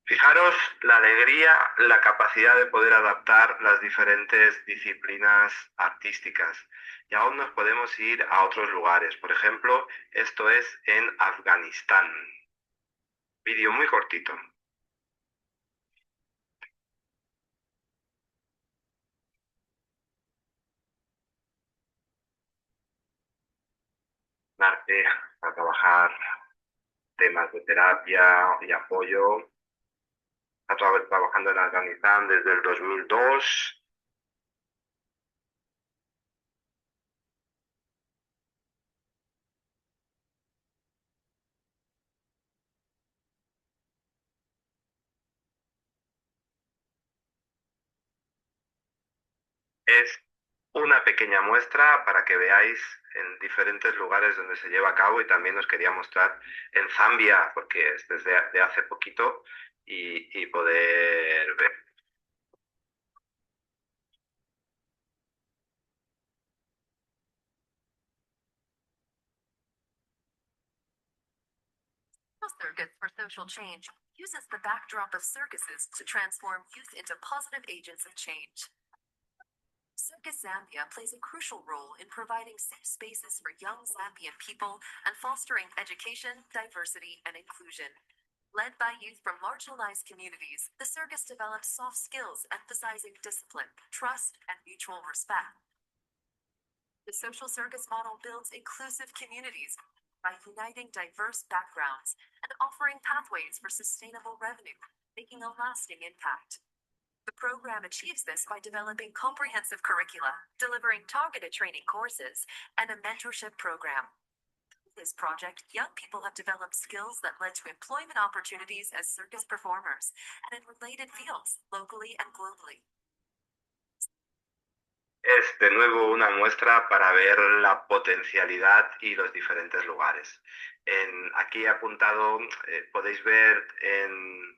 Fijaros la alegría, la capacidad de poder adaptar las diferentes disciplinas artísticas. Y aún nos podemos ir a otros lugares. Por ejemplo, esto es en Afganistán. Vídeo muy cortito. Arte para trabajar temas de terapia y apoyo. Está trabajando en Afganistán desde el 2002. Es una pequeña muestra para que veáis en diferentes lugares donde se lleva a cabo y también os quería mostrar en Zambia, porque es desde de hace poquito y poder ver. Circus for Social Change uses the backdrop of circuses to transform youth into positive agents of change. Circus Zambia plays a crucial role in providing safe spaces for young Zambian people and fostering education, diversity, and inclusion. Led by youth from marginalized communities, the circus develops soft skills emphasizing discipline, trust, and mutual respect. The social circus model builds inclusive communities by uniting diverse backgrounds and offering pathways for sustainable revenue, making a lasting impact. The program achieves this by developing comprehensive curricula, delivering targeted training courses, and a mentorship program. Through this project, young people have developed skills that led to employment opportunities as circus performers and in related fields, locally and globally. Es de nuevo una muestra para ver la potencialidad y los diferentes lugares. Aquí he apuntado, podéis ver en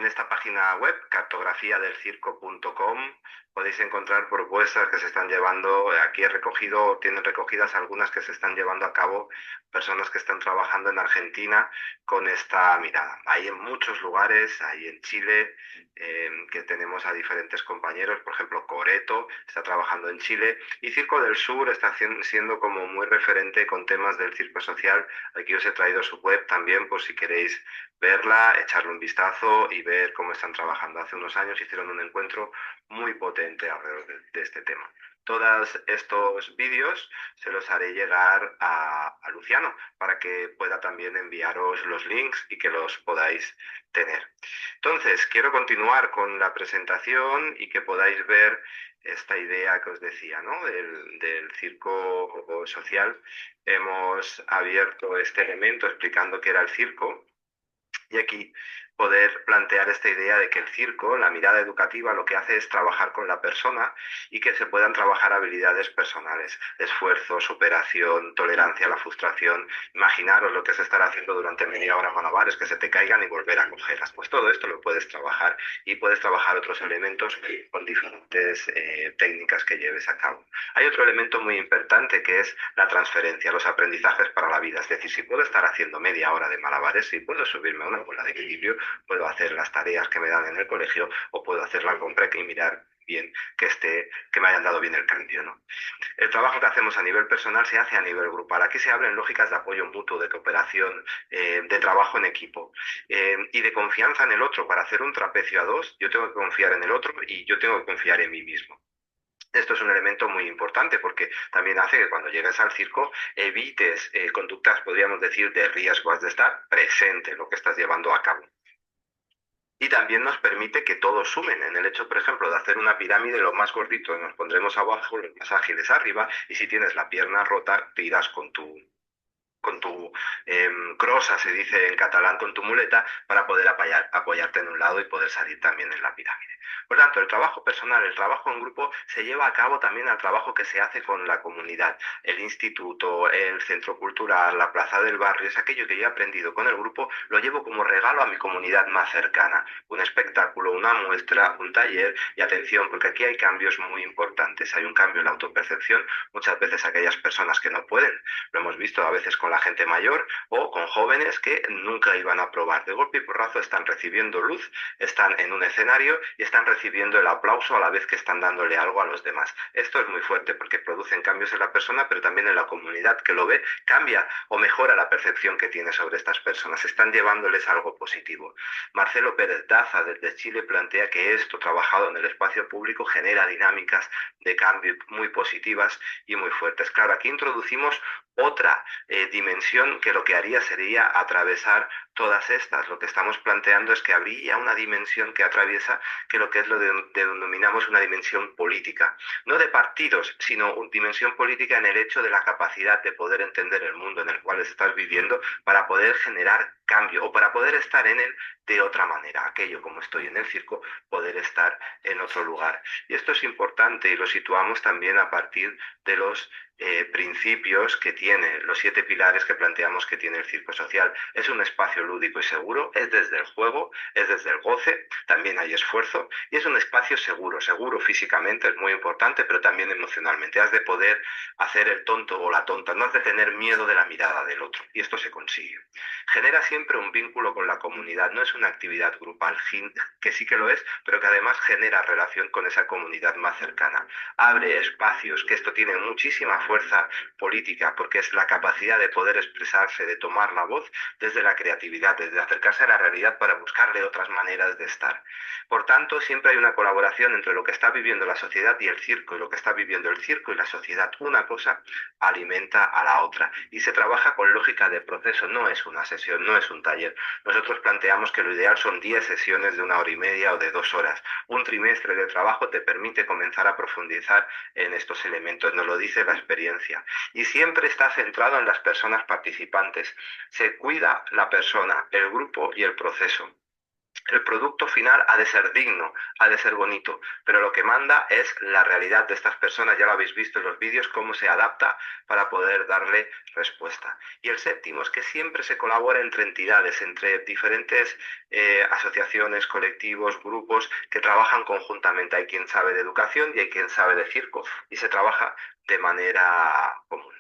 esta página web, cartografiadelcirco.com, podéis encontrar propuestas que se están llevando, aquí tienen recogidas algunas que se están llevando a cabo personas que están trabajando en Argentina con esta mirada. Hay en muchos lugares, hay en Chile, que tenemos a diferentes compañeros, por ejemplo, Coreto está trabajando en Chile y Circo del Sur está siendo como muy referente con temas del circo social. Aquí os he traído su web también por si queréis verla, echarle un vistazo y ver cómo están trabajando. Hace unos años hicieron un encuentro muy potente alrededor de este tema. Todos estos vídeos se los haré llegar a Luciano para que pueda también enviaros los links y que los podáis tener. Entonces, quiero continuar con la presentación y que podáis ver esta idea que os decía, ¿no? del circo social. Hemos abierto este elemento explicando qué era el circo. Y aquí poder plantear esta idea de que el circo, la mirada educativa, lo que hace es trabajar con la persona y que se puedan trabajar habilidades personales, esfuerzo, superación, tolerancia a la frustración. Imaginaros lo que es estar haciendo durante media hora malabares, que se te caigan y volver a cogerlas. Pues todo esto lo puedes trabajar y puedes trabajar otros elementos con diferentes técnicas que lleves a cabo. Hay otro elemento muy importante que es la transferencia, los aprendizajes para la vida. Es decir, si puedo estar haciendo media hora de malabares, si puedo subirme a una bola de equilibrio, puedo hacer las tareas que me dan en el colegio o puedo hacer la compra y mirar bien que me hayan dado bien el cambio, ¿no? El trabajo que hacemos a nivel personal se hace a nivel grupal. Aquí se hablan lógicas de apoyo mutuo, de cooperación, de trabajo en equipo y de confianza en el otro. Para hacer un trapecio a dos, yo tengo que confiar en el otro y yo tengo que confiar en mí mismo. Esto es un elemento muy importante porque también hace que cuando llegues al circo evites conductas, podríamos decir, de riesgo. Has de estar presente en lo que estás llevando a cabo. Y también nos permite que todos sumen. En el hecho, por ejemplo, de hacer una pirámide, los más gorditos nos pondremos abajo, los más ágiles arriba, y si tienes la pierna rota, te irás con tu crosa, se dice en catalán, con tu muleta, para poder apoyarte en un lado y poder salir también en la pirámide. Por tanto, el trabajo personal, el trabajo en grupo, se lleva a cabo también al trabajo que se hace con la comunidad. El instituto, el centro cultural, la plaza del barrio, es aquello que yo he aprendido con el grupo, lo llevo como regalo a mi comunidad más cercana. Un espectáculo, una muestra, un taller, y atención, porque aquí hay cambios muy importantes. Hay un cambio en la autopercepción, muchas veces aquellas personas que no pueden, lo hemos visto a veces con la gente mayor o con jóvenes que nunca iban a probar. De golpe y porrazo están recibiendo luz, están en un escenario y están recibiendo el aplauso a la vez que están dándole algo a los demás. Esto es muy fuerte porque producen cambios en la persona, pero también en la comunidad que lo ve, cambia o mejora la percepción que tiene sobre estas personas. Están llevándoles algo positivo. Marcelo Pérez Daza, desde Chile, plantea que esto, trabajado en el espacio público, genera dinámicas de cambio muy positivas y muy fuertes. Claro, aquí introducimos otra dimensión que lo que haría sería atravesar todas estas. Lo que estamos planteando es que habría una dimensión que atraviesa, que lo que es lo denominamos una dimensión política, no de partidos, sino una dimensión política en el hecho de la capacidad de poder entender el mundo en el cual estás viviendo para poder generar cambio o para poder estar en él de otra manera. Aquello, como estoy en el circo, poder estar en otro lugar. Y esto es importante y lo situamos también a partir de los principios que tiene, los 7 pilares que planteamos que tiene el circo social. Es un espacio lúdico y seguro, es desde el juego, es desde el goce, también hay esfuerzo, y es un espacio seguro, seguro físicamente, es muy importante, pero también emocionalmente. Has de poder hacer el tonto o la tonta, no has de tener miedo de la mirada del otro, y esto se consigue. Genera siempre un vínculo con la comunidad, no es una actividad grupal, que sí que lo es, pero que además genera relación con esa comunidad más cercana. Abre espacios, que esto tiene muchísima fuerza política, porque es la capacidad de poder expresarse, de tomar la voz desde la creatividad, desde acercarse a la realidad para buscarle otras maneras de estar. Por tanto, siempre hay una colaboración entre lo que está viviendo la sociedad y el circo, y lo que está viviendo el circo y la sociedad. Una cosa alimenta a la otra, y se trabaja con lógica de proceso, no es una sesión, no es un taller. Nosotros planteamos que lo ideal son 10 sesiones de 1 hora y media o de 2 horas. Un trimestre de trabajo te permite comenzar a profundizar en estos elementos, nos lo dice la experiencia. Y siempre está centrado en las personas participantes. Se cuida la persona, el grupo y el proceso. El producto final ha de ser digno, ha de ser bonito, pero lo que manda es la realidad de estas personas. Ya lo habéis visto en los vídeos, cómo se adapta para poder darle respuesta. Y el séptimo es que siempre se colabora entre entidades, entre diferentes asociaciones, colectivos, grupos que trabajan conjuntamente. Hay quien sabe de educación y hay quien sabe de circo, y se trabaja de manera común.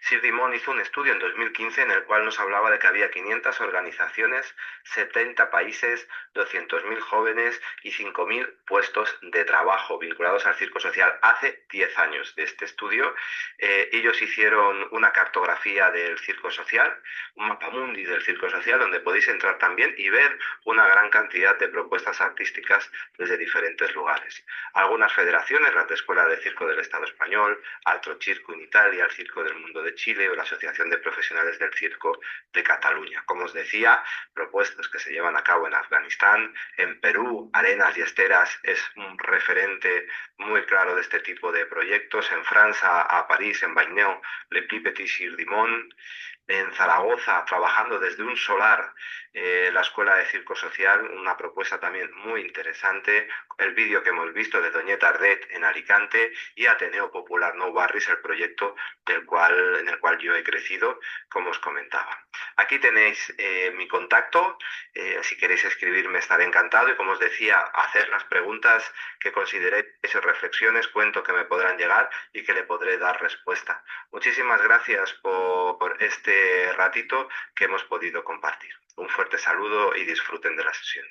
Sir Dimon hizo un estudio en 2015 en el cual nos hablaba de que había 500 organizaciones, 70 países, 200.000 jóvenes y 5.000 puestos de trabajo vinculados al circo social. Hace 10 años de este estudio, ellos hicieron una cartografía del circo social, un mapamundi del circo social, donde podéis entrar también y ver una gran cantidad de propuestas artísticas desde diferentes lugares. Algunas federaciones, la de Escuela de Circo del Estado Español, Altro Circo in Italia, el Circo del Mundo de Chile o la Asociación de Profesionales del Circo de Cataluña. Como os decía, propuestas que se llevan a cabo en Afganistán, en Perú. Arenas y Esteras es un referente muy claro de este tipo de proyectos. En Francia, a París, en Bagneux, Le Petit Sir Dimon. En Zaragoza, trabajando desde un solar, la Escuela de Circo Social, una propuesta también muy interesante. El vídeo que hemos visto de Doñeta Ardet en Alicante, y Ateneo Popular Nou Barris, el proyecto en el cual yo he crecido, como os comentaba. Aquí tenéis mi contacto, si queréis escribirme estaré encantado, y como os decía, hacer las preguntas que consideréis o reflexiones, cuento que me podrán llegar y que le podré dar respuesta. Muchísimas gracias por este ratito que hemos podido compartir. Un fuerte saludo y disfruten de la sesión.